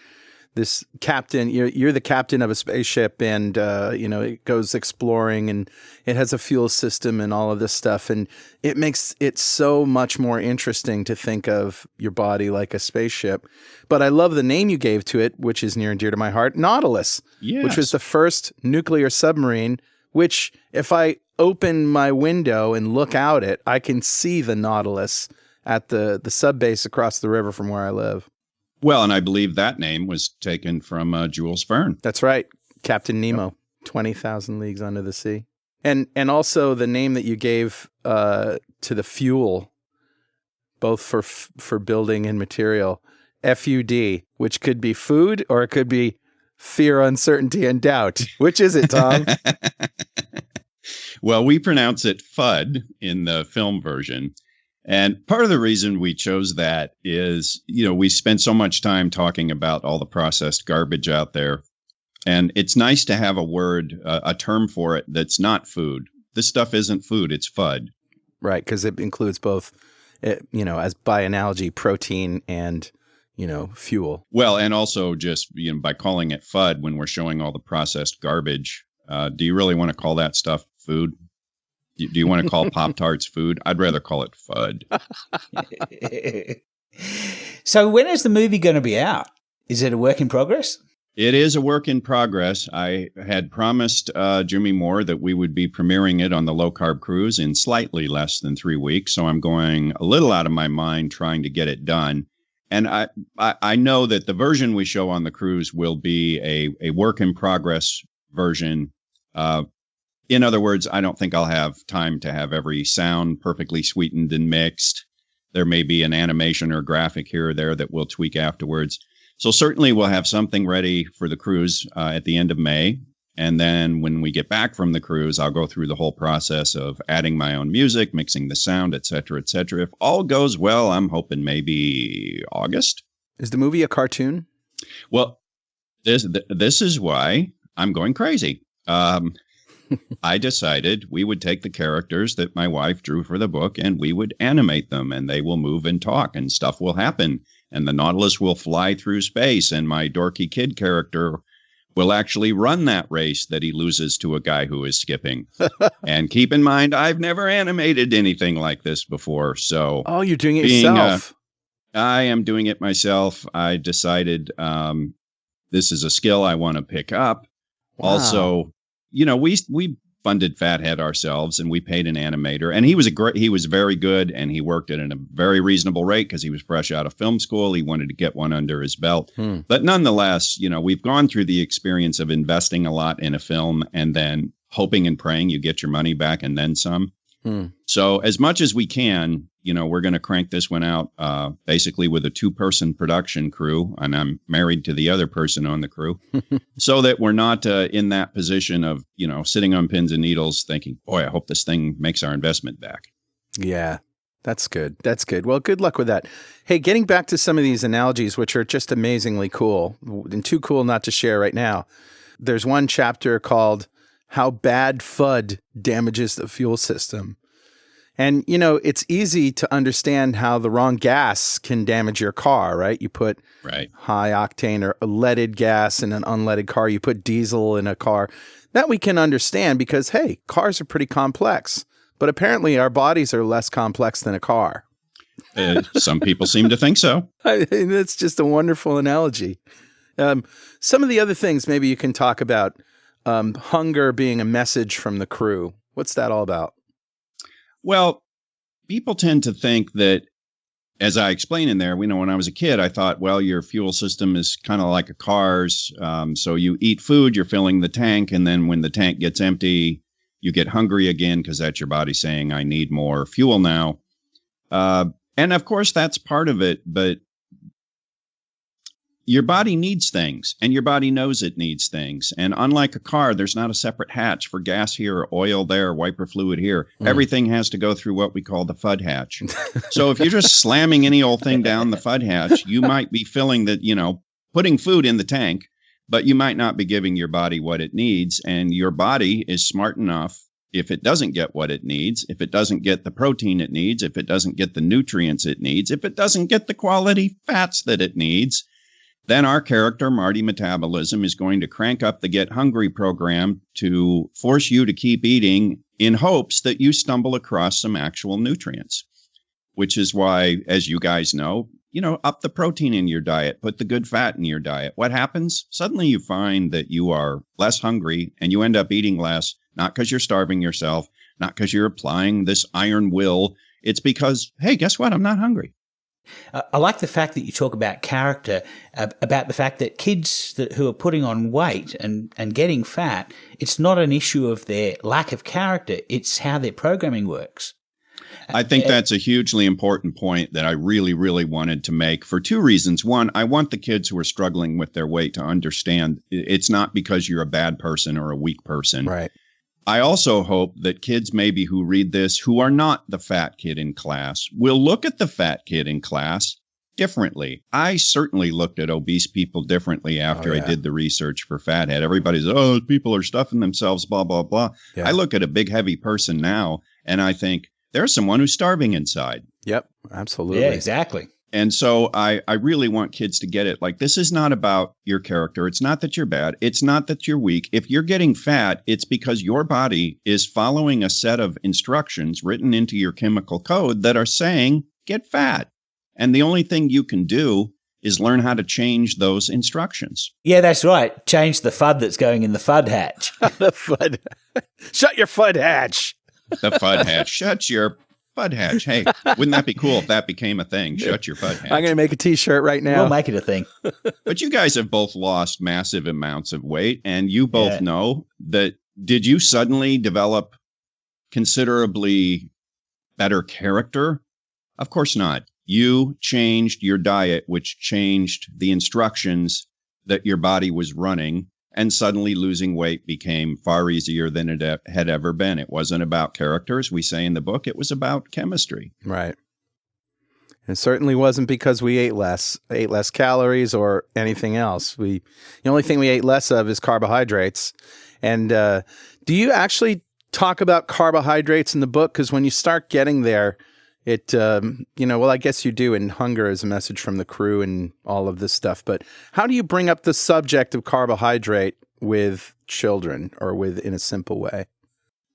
this captain, you're the captain of a spaceship, and it goes exploring, and it has a fuel system and all of this stuff, and it makes it so much more interesting to think of your body like a spaceship. But I love the name you gave to it, which is near and dear to my heart, Nautilus, which was the first nuclear submarine. Which, if I open my window and look out it, I can see the Nautilus at the sub base across the river from where I live. Well, and I believe that name was taken from Jules Verne. That's right. Captain Nemo, 20,000 Leagues Under the Sea. And also the name that you gave to the fuel, both for building and material, FUD, which could be food or it could be fear, uncertainty, and doubt. Which is it, Tom? Well, we pronounce it Fudd in the film version. And part of the reason we chose that is, we spend so much time talking about all the processed garbage out there. And it's nice to have a word, a term for it that's not food. This stuff isn't food, it's Fudd. Right, because it includes both, as by analogy, protein and, fuel. Well, and also just, by calling it Fudd when we're showing all the processed garbage, do you really want to call that stuff food? Do you want to call Pop-Tarts food? I'd rather call it Fudd. So when is the movie going to be out? Is it a work in progress? It is a work in progress. I had promised Jimmy Moore that we would be premiering it on the Low Carb Cruise in slightly less than 3 weeks. So I'm going a little out of my mind trying to get it done. And I know that the version we show on the cruise will be a work in progress version. In other words, I don't think I'll have time to have every sound perfectly sweetened and mixed. There may be an animation or graphic here or there that we'll tweak afterwards. So certainly we'll have something ready for the cruise at the end of May. And then when we get back from the cruise, I'll go through the whole process of adding my own music, mixing the sound, et cetera, et cetera. If all goes well, I'm maybe August. Is the movie a cartoon? Well, this is why I'm going crazy. I decided we would take the characters that my wife drew for the book and we would animate them, and they will move and talk and stuff will happen. And the Nautilus will fly through space, and my dorky kid character will actually run that race that he loses to a guy who is skipping. And keep in mind, I've never animated anything like this before. So, you're doing it yourself. I am doing it myself. I decided this is a skill I want to pick up. Wow. Also, we funded Fathead ourselves, and we paid an animator, and he was very good, and he worked at a very reasonable rate because he was fresh out of film school. He wanted to get one under his belt. But nonetheless, we've gone through the experience of investing a lot in a film and then hoping and praying you get your money back and then some. So as much as we can, we're going to crank this one out basically with a 2-person production crew, and I'm married to the other person on the crew, so that we're not in that position of, sitting on pins and needles thinking, boy, I hope this thing makes our investment back. Yeah, that's good. That's good. Well, good luck with that. Hey, getting back to some of these analogies, which are just amazingly cool and too cool not to share right now. There's one chapter called How Bad Fudd Damages the Fuel System. And, it's easy to understand how the wrong gas can damage your car, right? You put high octane or leaded gas in an unleaded car. You put diesel in a car. That we can understand because, hey, cars are pretty complex. But apparently our bodies are less complex than a car. Some people seem to think so. That's just a wonderful analogy. Some of the other things maybe you can talk about, hunger being a message from the crew. What's that all about? Well, people tend to think that, as I explain in there, when I was a kid, I thought, well, your fuel system is kind of like a car's. So you eat food, you're filling the tank, and then when the tank gets empty, you get hungry again because that's your body saying, I need more fuel now. And of course, that's part of it, but your body needs things, and your body knows it needs things. And unlike a car, there's not a separate hatch for gas here, or oil there, wiper fluid here. Everything has to go through what we call the Fudd Hatch. So if you're just slamming any old thing down the Fudd Hatch, you might be filling that, putting food in the tank, but you might not be giving your body what it needs. And your body is smart enough, if it doesn't get what it needs, if it doesn't get the protein it needs, if it doesn't get the nutrients it needs, if it doesn't get the quality fats that it needs, then our character, Marty Metabolism, is going to crank up the Get Hungry program to force you to keep eating in hopes that you stumble across some actual nutrients, which is why, as you guys know, up the protein in your diet, put the good fat in your diet. What happens? Suddenly you find that you are less hungry and you end up eating less, not because you're starving yourself, not because you're applying this iron will. It's because, hey, guess what? I'm not hungry. I like the fact that you talk about character, about the fact that kids who are putting on weight and getting fat, it's not an issue of their lack of character, it's how their programming works. I think that's a hugely important point that I really, really wanted to make for two reasons. One, I want the kids who are struggling with their weight to understand it's not because you're a bad person or a weak person. Right. I also hope that kids maybe who read this, who are not the fat kid in class, will look at the fat kid in class differently. I certainly looked at obese people differently after I did the research for Fathead. Everybody's, oh, people are stuffing themselves, blah, blah, blah. Yeah. I look at a big, heavy person now, and I think there's someone who's starving inside. Yep, absolutely. Yeah, exactly. And so I really want kids to get it. Like, this is not about your character. It's not that you're bad. It's not that you're weak. If you're getting fat, it's because your body is following a set of instructions written into your chemical code that are saying, get fat. And the only thing you can do is learn how to change those instructions. Yeah, that's right. Change the Fudd that's going in the Fudd Hatch. The Fudd. Shut your Fudd Hatch. The Fudd Hatch. Shut your Fudd Hatch. Hey, wouldn't that be cool if that became a thing? Shut your Fudd Hatch. I'm going to make a T-shirt right now. We'll make it a thing. But you guys have both lost massive amounts of weight, and you both know that. Did you suddenly develop considerably better character? Of course not. You changed your diet, which changed the instructions that your body was running, and suddenly losing weight became far easier than it had ever been. It wasn't about character, as we say in the book. It was about chemistry. Right. It certainly wasn't because we ate less calories or anything else. The only thing we ate less of is carbohydrates. And do you actually talk about carbohydrates in the book? Because when you start getting there, I guess you do in Hunger as a message from the crew and all of this stuff. But how do you bring up the subject of carbohydrate with children or in a simple way?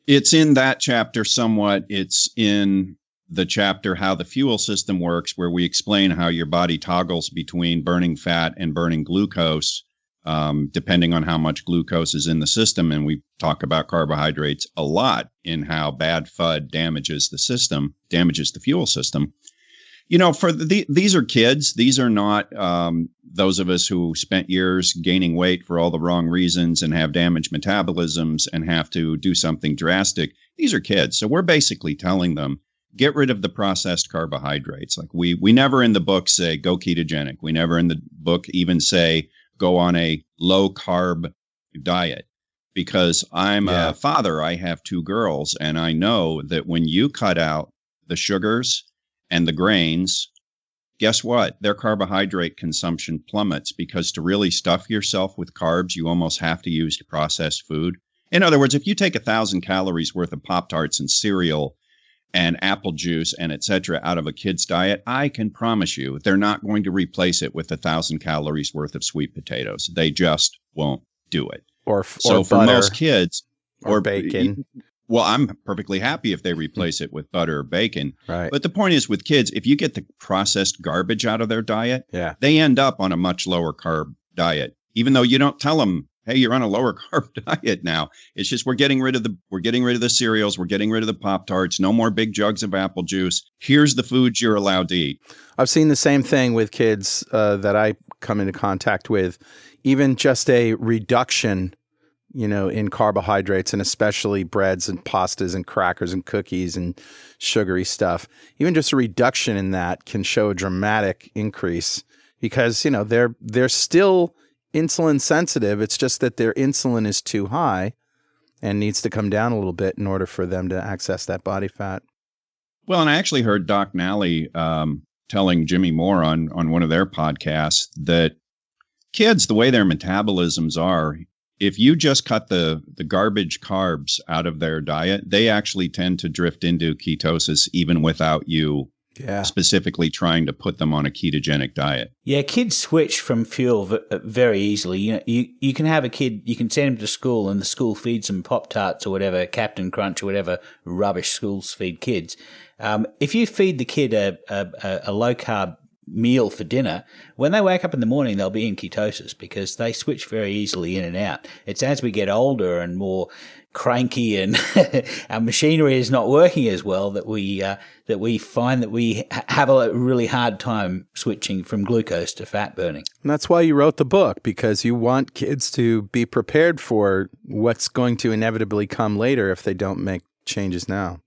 It's in that chapter somewhat. It's in the chapter How the Fuel System Works, where we explain how your body toggles between burning fat and burning glucose, depending on how much glucose is in the system. And we talk about carbohydrates a lot in how bad FUD damages the fuel system. These are kids. These are not those of us who spent years gaining weight for all the wrong reasons and have damaged metabolisms and have to do something drastic. These are kids. So we're basically telling them, get rid of the processed carbohydrates. Like we never in the book say, go ketogenic. We never in the book even say, go on a low carb diet, because I'm a father. I have two girls, and I know that when you cut out the sugars and the grains, guess what? Their carbohydrate consumption plummets, because to really stuff yourself with carbs, you almost have to use processed food. In other words, if you take 1,000 calories worth of Pop-Tarts and cereal and apple juice and et cetera out of a kid's diet, I can promise you they're not going to replace it with 1,000 calories worth of sweet potatoes. They just won't do it. Or for butter, most kids, or bacon. Well, I'm perfectly happy if they replace it with butter or bacon. Right. But the point is, with kids, if you get the processed garbage out of their diet, they end up on a much lower carb diet, even though you don't tell them, hey, you're on a lower carb diet now. It's just we're getting rid of the cereals, we're getting rid of the Pop-Tarts, no more big jugs of apple juice. Here's the foods you're allowed to eat. I've seen the same thing with kids that I come into contact with. Even just a reduction, in carbohydrates, and especially breads and pastas and crackers and cookies and sugary stuff. Even just a reduction in that can show a dramatic increase, because they're still insulin sensitive. It's just that their insulin is too high and needs to come down a little bit in order for them to access that body fat. Well, and I actually heard Doc Nally telling Jimmy Moore on one of their podcasts that kids, the way their metabolisms are, if you just cut the garbage carbs out of their diet, they actually tend to drift into ketosis even without you specifically trying to put them on a ketogenic diet. Yeah, kids switch from fuel very easily. You can have a kid, you can send him to school, and the school feeds them Pop-Tarts or whatever, Captain Crunch or whatever rubbish schools feed kids. If you feed the kid a low-carb meal for dinner, when they wake up in the morning, they'll be in ketosis, because they switch very easily in and out. It's as we get older and more cranky and our machinery is not working as well that we find that we have a really hard time switching from glucose to fat burning. And that's why you wrote the book, because you want kids to be prepared for what's going to inevitably come later if they don't make changes now.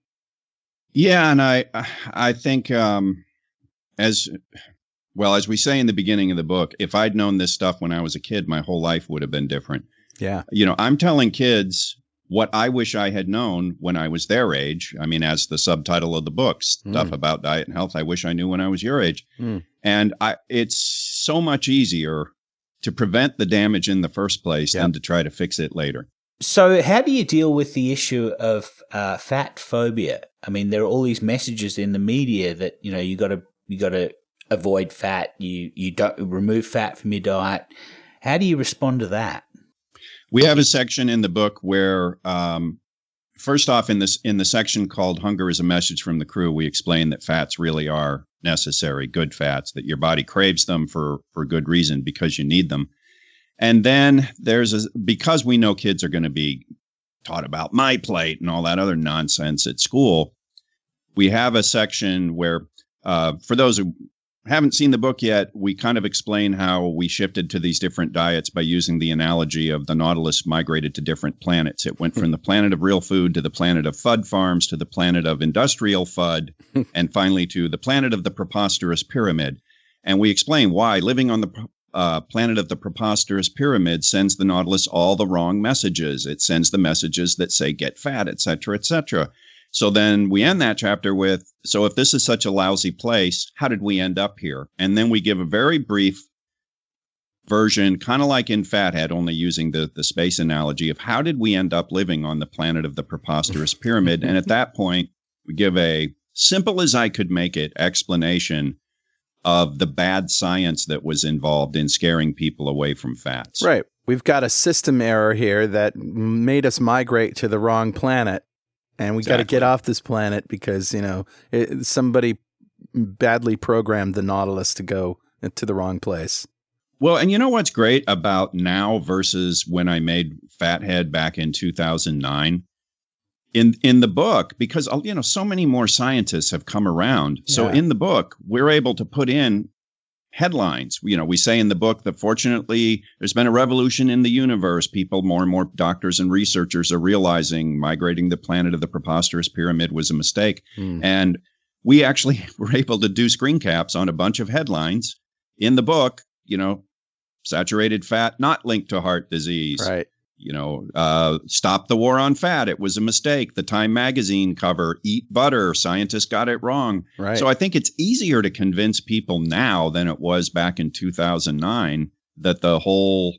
Yeah, and I think as well as we say in the beginning of the book, if I'd known this stuff when I was a kid, my whole life would have been different. Yeah. I'm telling kids what I wish I had known when I was their age. I mean, as the subtitle of the book, stuff about diet and health I wish I knew when I was your age. And it's so much easier to prevent the damage in the first place than to try to fix it later. So how do you deal with the issue of fat phobia? I mean, there are all these messages in the media that, you got to avoid fat. You don't remove fat from your diet. How do you respond to that? We have a section in the book where, first off, in the section called "Hunger is a Message from the Crew," we explain that fats really are necessary, good fats, that your body craves them for good reason because you need them. And then because we know kids are going to be taught about my plate and all that other nonsense at school, we have a section where, for those who haven't seen the book yet, we kind of explain how we shifted to these different diets by using the analogy of the Nautilus migrated to different planets. It went from the planet of real food to the planet of Fudd farms to the planet of industrial Fudd, and finally to the planet of the preposterous pyramid. And we explain why living on the planet of the preposterous pyramid sends the Nautilus all the wrong messages. It sends the messages that say get fat, et cetera, et cetera. So then we end that chapter with, so if this is such a lousy place, how did we end up here? And then we give a very brief version, kind of like in Fathead, only using the space analogy of how did we end up living on the planet of the preposterous pyramid? And at that point, we give a simple as I could make it explanation of the bad science that was involved in scaring people away from fats. Right. We've got a system error here that made us migrate to the wrong planet. And we got to get off this planet because, somebody badly programmed the Nautilus to go to the wrong place. Well, and you know what's great about now versus when I made Fathead back in 2009? In the book, because, so many more scientists have come around. Yeah. So in the book, we're able to put in headlines. We say in the book that fortunately there's been a revolution in the universe. More and more doctors and researchers are realizing migrating the planet of the preposterous pyramid was a mistake. And we actually were able to do screen caps on a bunch of headlines in the book, saturated fat not linked to heart disease. Right. Stop the war on fat. It was a mistake. The Time magazine cover, eat butter. Scientists got it wrong. Right. So I think it's easier to convince people now than it was back in 2009 that the whole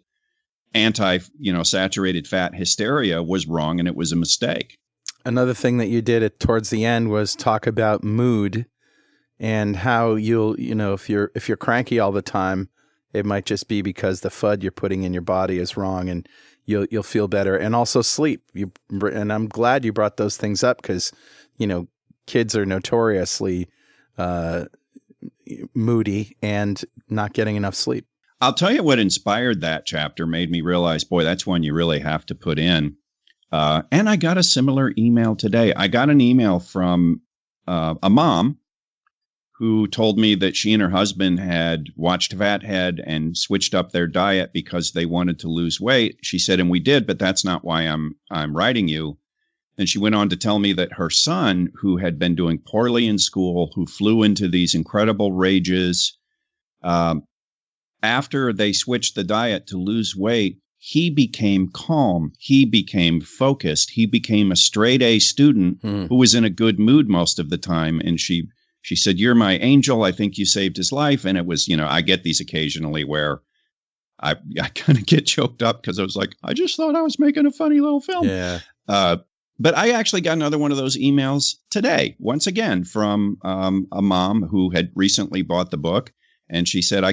saturated fat hysteria was wrong and it was a mistake. Another thing that you did towards the end was talk about mood and how you'll, if you're cranky all the time, it might just be because the FUD you're putting in your body is wrong, and you'll feel better. And also sleep. And I'm glad you brought those things up because, kids are notoriously moody and not getting enough sleep. I'll tell you what inspired that chapter, made me realize, boy, that's one you really have to put in. And I got a similar email today. I got an email from a mom who told me that she and her husband had watched Fathead and switched up their diet because they wanted to lose weight. She said, and we did, but that's not why I'm writing you. And she went on to tell me that her son, who had been doing poorly in school, who flew into these incredible rages, after they switched the diet to lose weight, he became calm. He became focused. He became a straight A student who was in a good mood most of the time. And she said, "You're my angel. I think you saved his life." And it was, I get these occasionally where I kind of get choked up because I was like, I just thought I was making a funny little film. Yeah. But I actually got another one of those emails today, once again, from a mom who had recently bought the book. And she said,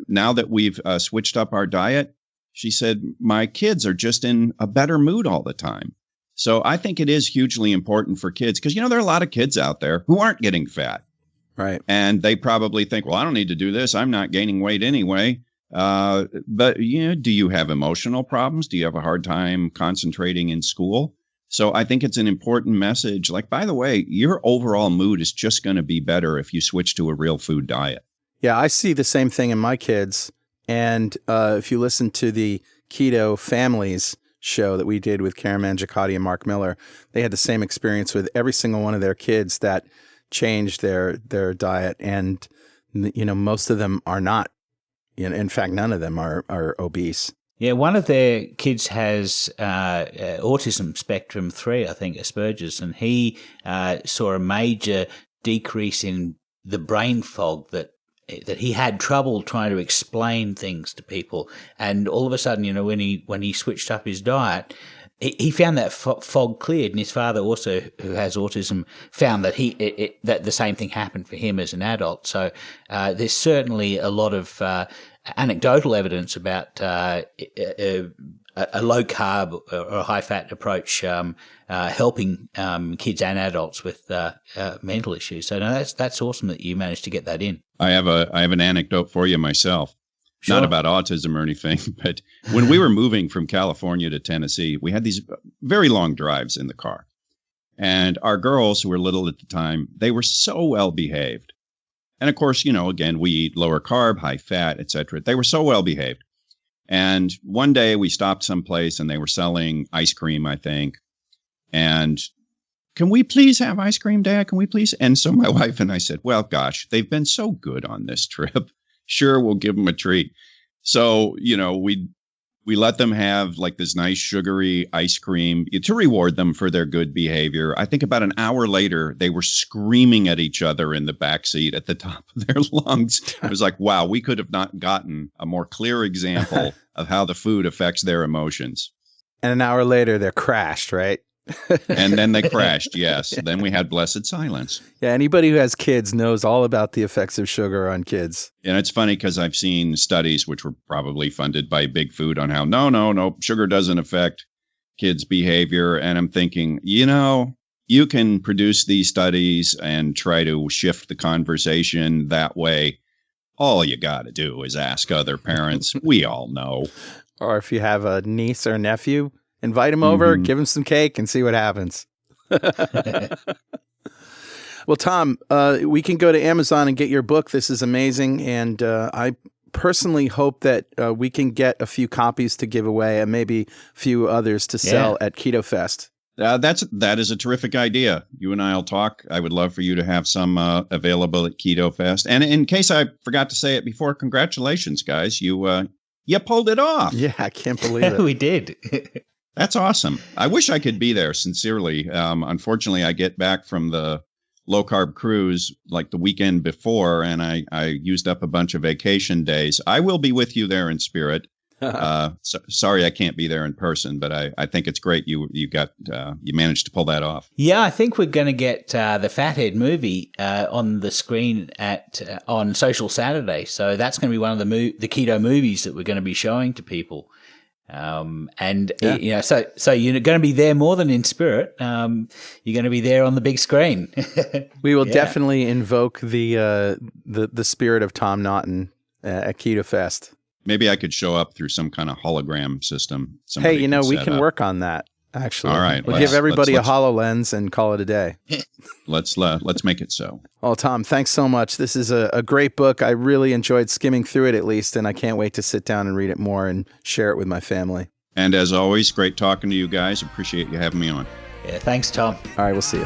now that we've switched up our diet, she said, my kids are just in a better mood all the time. So I think it is hugely important for kids because, there are a lot of kids out there who aren't getting fat. Right. And they probably think, well, I don't need to do this. I'm not gaining weight anyway. But, do you have emotional problems? Do you have a hard time concentrating in school? So I think it's an important message. Like, by the way, your overall mood is just going to be better if you switch to a real food diet. Yeah, I see the same thing in my kids. And if you listen to the Keto Families show that we did with Karen Mangiacotti and Mark Miller. They had the same experience with every single one of their kids that changed their diet, and most of them are not. In fact, none of them are obese. Yeah, one of their kids has autism spectrum 3, I think, Asperger's, and he saw a major decrease in the brain fog that he had trouble trying to explain things to people. And all of a sudden, when he switched up his diet, he found that fog cleared. And his father also, who has autism, found that that the same thing happened for him as an adult. So there's certainly a lot of anecdotal evidence about a low carb or a high fat approach helping kids and adults with mental issues. So no, that's awesome that you managed to get that in. I have an anecdote for you myself. Sure. Not about autism or anything, but when we were moving from California to Tennessee, we had these very long drives in the car. And our girls, who were little at the time, they were so well behaved. And of course, again, we eat lower carb, high fat, etc. They were so well behaved. And one day we stopped someplace and they were selling ice cream, I think. And can we please have ice cream, Dad? Can we please? And so my wife and I said, well, gosh, they've been so good on this trip. Sure, we'll give them a treat. So, we let them have like this nice sugary ice cream to reward them for their good behavior. I think about an hour later, they were screaming at each other in the backseat at the top of their lungs. It was like, wow, we could have not gotten a more clear example of how the food affects their emotions. And an hour later, they're crashed, right? And then they crashed, yes. Then we had blessed silence. Yeah, anybody who has kids knows all about the effects of sugar on kids. And it's funny because I've seen studies which were probably funded by Big Food on how, no, sugar doesn't affect kids' behavior. And I'm thinking, you can produce these studies and try to shift the conversation that way. All you got to do is ask other parents. We all know. Or if you have a niece or nephew, invite them over, give them some cake, and see what happens. Well, Tom, we can go to Amazon and get your book. This is amazing. And I personally hope that we can get a few copies to give away and maybe a few others to sell at Keto Fest. That is a terrific idea. You and I will talk. I would love for you to have some available at Keto Fest. And in case I forgot to say it before, congratulations, guys. You pulled it off. Yeah, I can't believe it. We did. That's awesome. I wish I could be there, sincerely. Unfortunately, I get back from the low-carb cruise like the weekend before, and I used up a bunch of vacation days. I will be with you there in spirit. Sorry I can't be there in person, but I think it's great you managed to pull that off. Yeah, I think we're going to get the Fathead movie on the screen on Social Saturday. So that's going to be one of the keto movies that we're going to be showing to people. So you're going to be there more than in spirit. You're going to be there on the big screen. We will definitely invoke the spirit of Tom Naughton at Keto Fest. Maybe I could show up through some kind of hologram system. Hey, we can work on that. Actually, all right. We'll give everybody a HoloLens and call it a day. Let's make it so. Well, Tom, thanks so much. This is a great book. I really enjoyed skimming through it, at least, and I can't wait to sit down and read it more and share it with my family. And as always, great talking to you guys. Appreciate you having me on. Yeah, thanks, Tom. All right, we'll see you.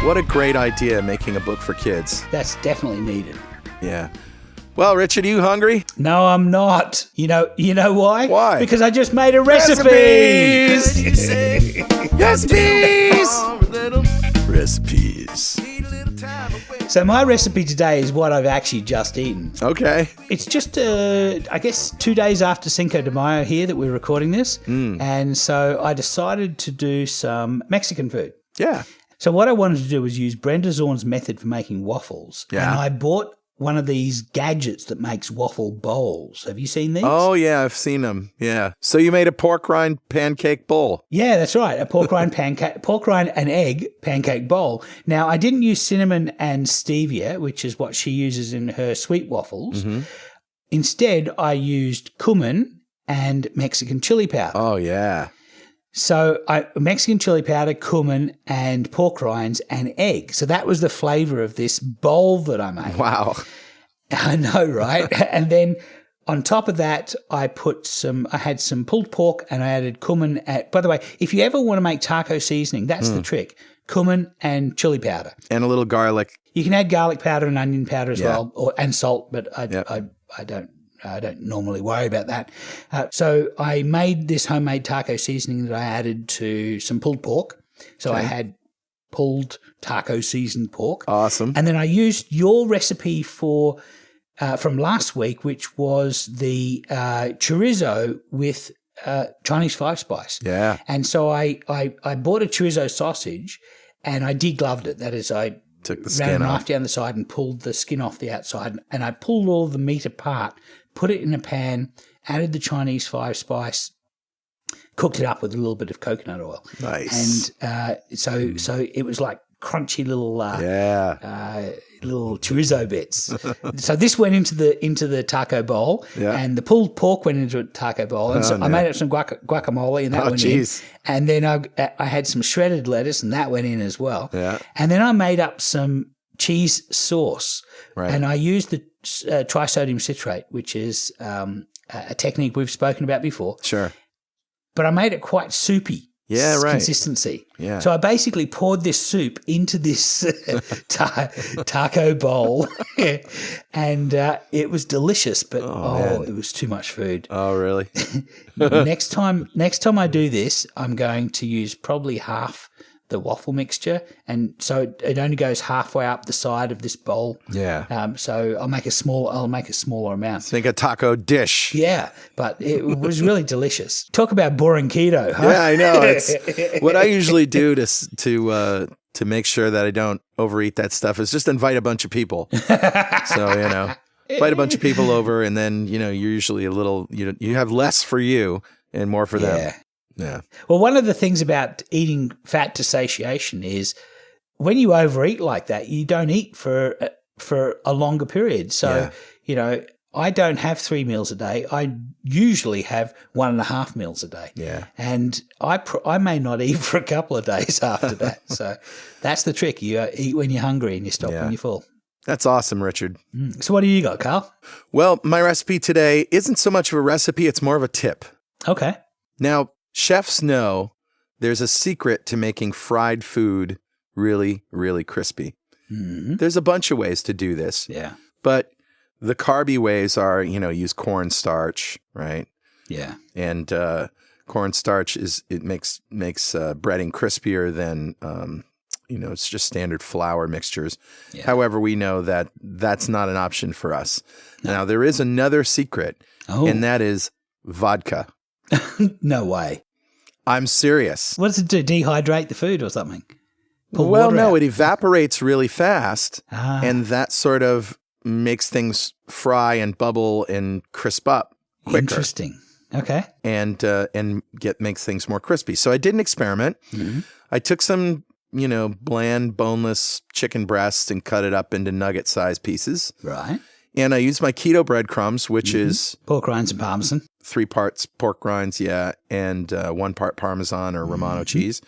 What a great idea, making a book for kids. That's definitely needed. Yeah. Well, Richard, are you hungry? No, I'm not. You know why? Why? Because I just made a recipe. Recipes. So my recipe today is what I've actually just eaten. Okay. It's just, I guess, 2 days after Cinco de Mayo here that we're recording this. And so I decided to do some Mexican food. Yeah. So what I wanted to do was use Brenda Zorn's method for making waffles. Yeah. And I bought one of these gadgets that makes waffle bowls. Have you seen these? Oh, yeah, I've seen them. Yeah. So you made a pork rind pancake bowl. Yeah, that's right. A pork rind and egg pancake bowl. Now, I didn't use cinnamon and stevia, which is what she uses in her sweet waffles. Mm-hmm. Instead, I used cumin and Mexican chili powder. Oh, yeah. So Mexican chili powder, cumin, and pork rinds and egg. So that was the flavor of this bowl that I made. Wow. I know, right? And then on top of that, I had some pulled pork and I added cumin. By the way, if you ever want to make taco seasoning, that's the trick. Cumin and chili powder. And a little garlic. You can add garlic powder and onion powder as well, and salt, but I don't normally worry about that. So I made this homemade taco seasoning that I added to some pulled pork. So I had pulled taco seasoned pork. Awesome. And then I used your recipe from last week, which was the chorizo with Chinese five spice. Yeah. And so I bought a chorizo sausage and I degloved it. That is, I took the ran a skin knife off. down the side and pulled the skin off the outside. And I pulled all the meat apart, put it in a pan, added the Chinese five spice, cooked it up with a little bit of coconut oil. Nice. And so it was like crunchy little little chorizo bits. So this went into the taco bowl, and the pulled pork went into a taco bowl, and I made up some guacamole, and that went in. And then I had some shredded lettuce, and that went in as well. Yeah. And then I made up some cheese sauce, Right. and I used the trisodium citrate, which is a technique we've spoken about before. Sure. But I made it quite soupy. Yeah, right. Consistency. Yeah. So I basically poured this soup into this taco bowl, and it was delicious. But it was too much food. Oh, really? Next time I do this, I'm going to use probably half the waffle mixture, and so it only goes halfway up the side of this bowl. Yeah. So I'll make a smaller amount. Let's make a taco dish. Yeah, but it was really delicious. Talk about boring keto, huh? Yeah, I know. It's what I usually do to make sure that I don't overeat that stuff is just invite a bunch of people. So, invite a bunch of people over, and then, you're usually you have less for you and more for them. Yeah. Well, one of the things about eating fat to satiation is when you overeat like that, you don't eat for a longer period. So, I don't have 3 meals a day. I usually have 1.5 meals a day. Yeah. And I may not eat for a couple of days after that. So that's the trick. You eat when you're hungry and you stop when you're full. That's awesome, Richard. So what do you got, Carl? Well, my recipe today isn't so much of a recipe. It's more of a tip. Okay. Now, chefs know there's a secret to making fried food really, really crispy. Mm-hmm. There's a bunch of ways to do this. Yeah. But the carby ways are, use cornstarch, right? Yeah. And cornstarch makes breading crispier than it's just standard flour mixtures. Yeah. However, we know that that's not an option for us. No. Now, there is another secret, and that is vodka. No way. I'm serious. What does it do? Dehydrate the food or something? Well, no, it evaporates really fast, and that sort of makes things fry and bubble and crisp up quicker. Interesting. Okay. And makes things more crispy. So I did an experiment. Mm-hmm. I took some, bland, boneless chicken breast and cut it up into nugget-sized pieces. Right. And I used my keto breadcrumbs, which is pork rinds and parmesan. 3 parts pork rinds, and 1 part Parmesan or Romano cheese.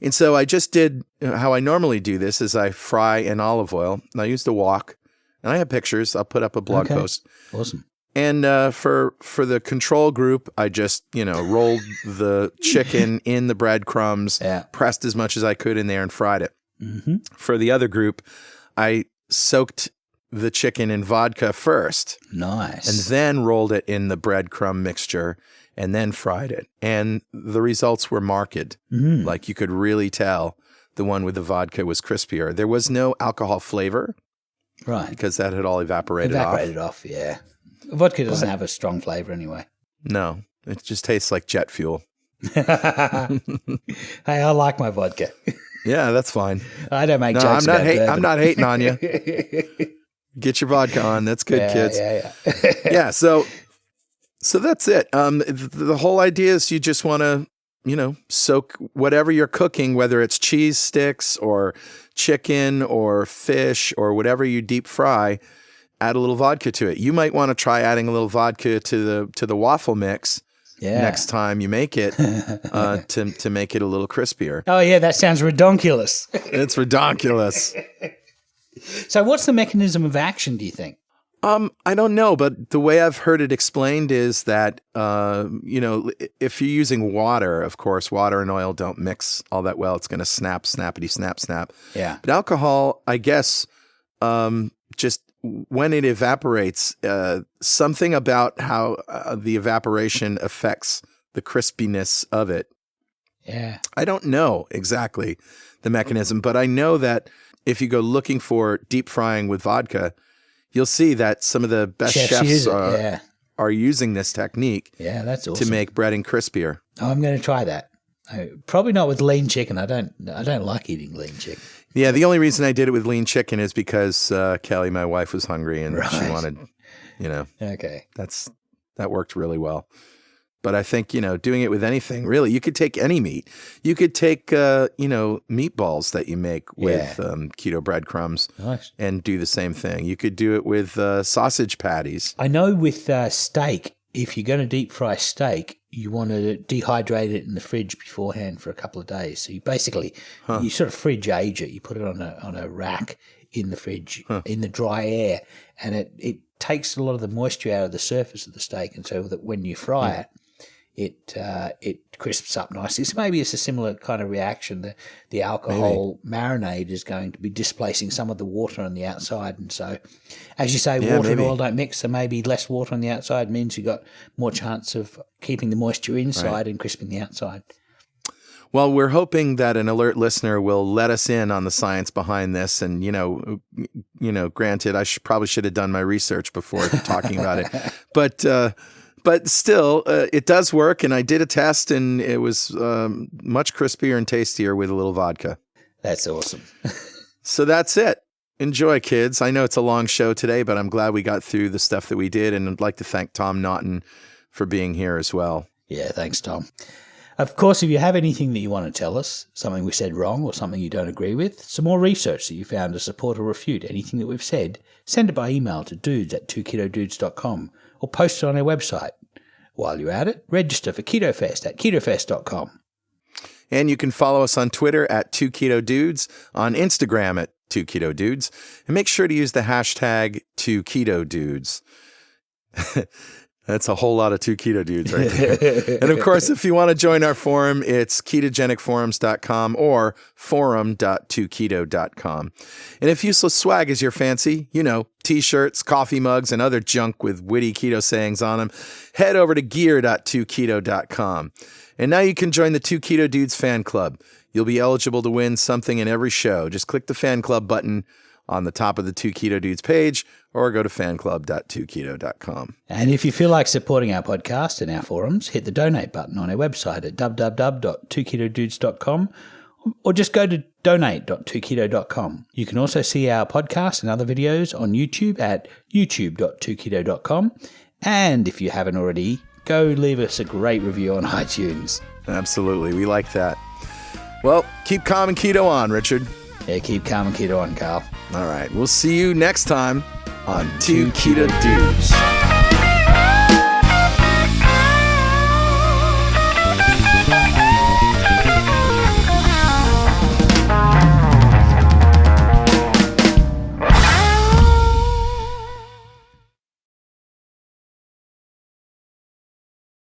And so I just did how I normally do this is I fry in olive oil. And I used a wok. And I have pictures. I'll put up a blog post. Awesome. And for the control group, I just, rolled the chicken in the breadcrumbs, pressed as much as I could in there and fried it. Mm-hmm. For the other group, I soaked the chicken in vodka first. Nice. And then rolled it in the breadcrumb mixture and then fried it. And the results were marked. Mm-hmm. Like you could really tell the one with the vodka was crispier. There was no alcohol flavor. Right. Because that had all evaporated off, yeah. Vodka doesn't have a strong flavor anyway. No, it just tastes like jet fuel. Hey, I like my vodka. Yeah, that's fine. I don't make jokes about bourbon. I'm not hating on you. Get your vodka on. That's good, kids. Yeah. Yeah, so that's it. The whole idea is you just want to, soak whatever you're cooking, whether it's cheese sticks or chicken or fish or whatever you deep fry, add a little vodka to it. You might want to try adding a little vodka to the waffle mix next time you make it to make it a little crispier. Oh, yeah, that sounds redonkulous. It's redonkulous. So what's the mechanism of action, do you think? I don't know, but the way I've heard it explained is that, if you're using water, of course, water and oil don't mix all that well. It's going to snappity, snap. Yeah. But alcohol, I guess, just when it evaporates, something about how the evaporation affects the crispiness of it. Yeah. I don't know exactly the mechanism, but I know that if you go looking for deep frying with vodka, you'll see that some of the best chefs are using this technique that's awesome. to make breading crispier. Oh, I'm going to try that. Probably not with lean chicken. I don't like eating lean chicken. Yeah, the only reason I did it with lean chicken is because Kelly, my wife, was hungry and she wanted, Okay. That worked really well. But I think, doing it with anything, really, you could take any meat. You could take, meatballs that you make with keto breadcrumbs and do the same thing. You could do it with sausage patties. I know with steak, if you're going to deep fry steak, you want to dehydrate it in the fridge beforehand for a couple of days. So you basically, you sort of fridge age it. You put it on a rack in the fridge in the dry air, and it takes a lot of the moisture out of the surface of the steak, and so that when you fry it crisps up nicely. So maybe it's a similar kind of reaction. The alcohol marinade is going to be displacing some of the water on the outside, and so, as you say, water and oil don't mix. So maybe less water on the outside means you've got more chance of keeping the moisture inside and crisping the outside. Well, we're hoping that an alert listener will let us in on the science behind this. And, granted, I probably should have done my research before talking about it. But still, it does work. And I did a test, and it was much crispier and tastier with a little vodka. That's awesome. So that's it. Enjoy, kids. I know it's a long show today, but I'm glad we got through the stuff that we did. And I'd like to thank Tom Naughton for being here as well. Yeah, thanks, Tom. Of course, if you have anything that you want to tell us, something we said wrong or something you don't agree with, some more research that you found to support or refute anything that we've said, send it by email to dudes@2ketodudes.com or post it on our website. While you're at it, register for KetoFest at ketofest.com. And you can follow us on Twitter at 2KetoDudes, on Instagram at 2KetoDudes, and make sure to use the hashtag 2KetoDudes. That's a whole lot of 2 Keto Dudes right there. And of course, if you want to join our forum, it's ketogenicforums.com or forum.2keto.com. And if useless swag is your fancy, t-shirts, coffee mugs, and other junk with witty keto sayings on them, head over to gear.2keto.com. And now you can join the 2 Keto Dudes fan club. You'll be eligible to win something in every show. Just click the fan club button on the top of the 2 Keto Dudes page, or go to fanclub.2keto.com. And if you feel like supporting our podcast and our forums, hit the donate button on our website at www.2ketodudes.com, or just go to donate.2keto.com. You can also see our podcast and other videos on YouTube at youtube.2keto.com. And if you haven't already, go leave us a great review on iTunes. Absolutely. We like that. Well, keep calm and keto on, Richard. Yeah, keep calm and keto on, Carl. All right. We'll see you next time on 2 Keto Dudes.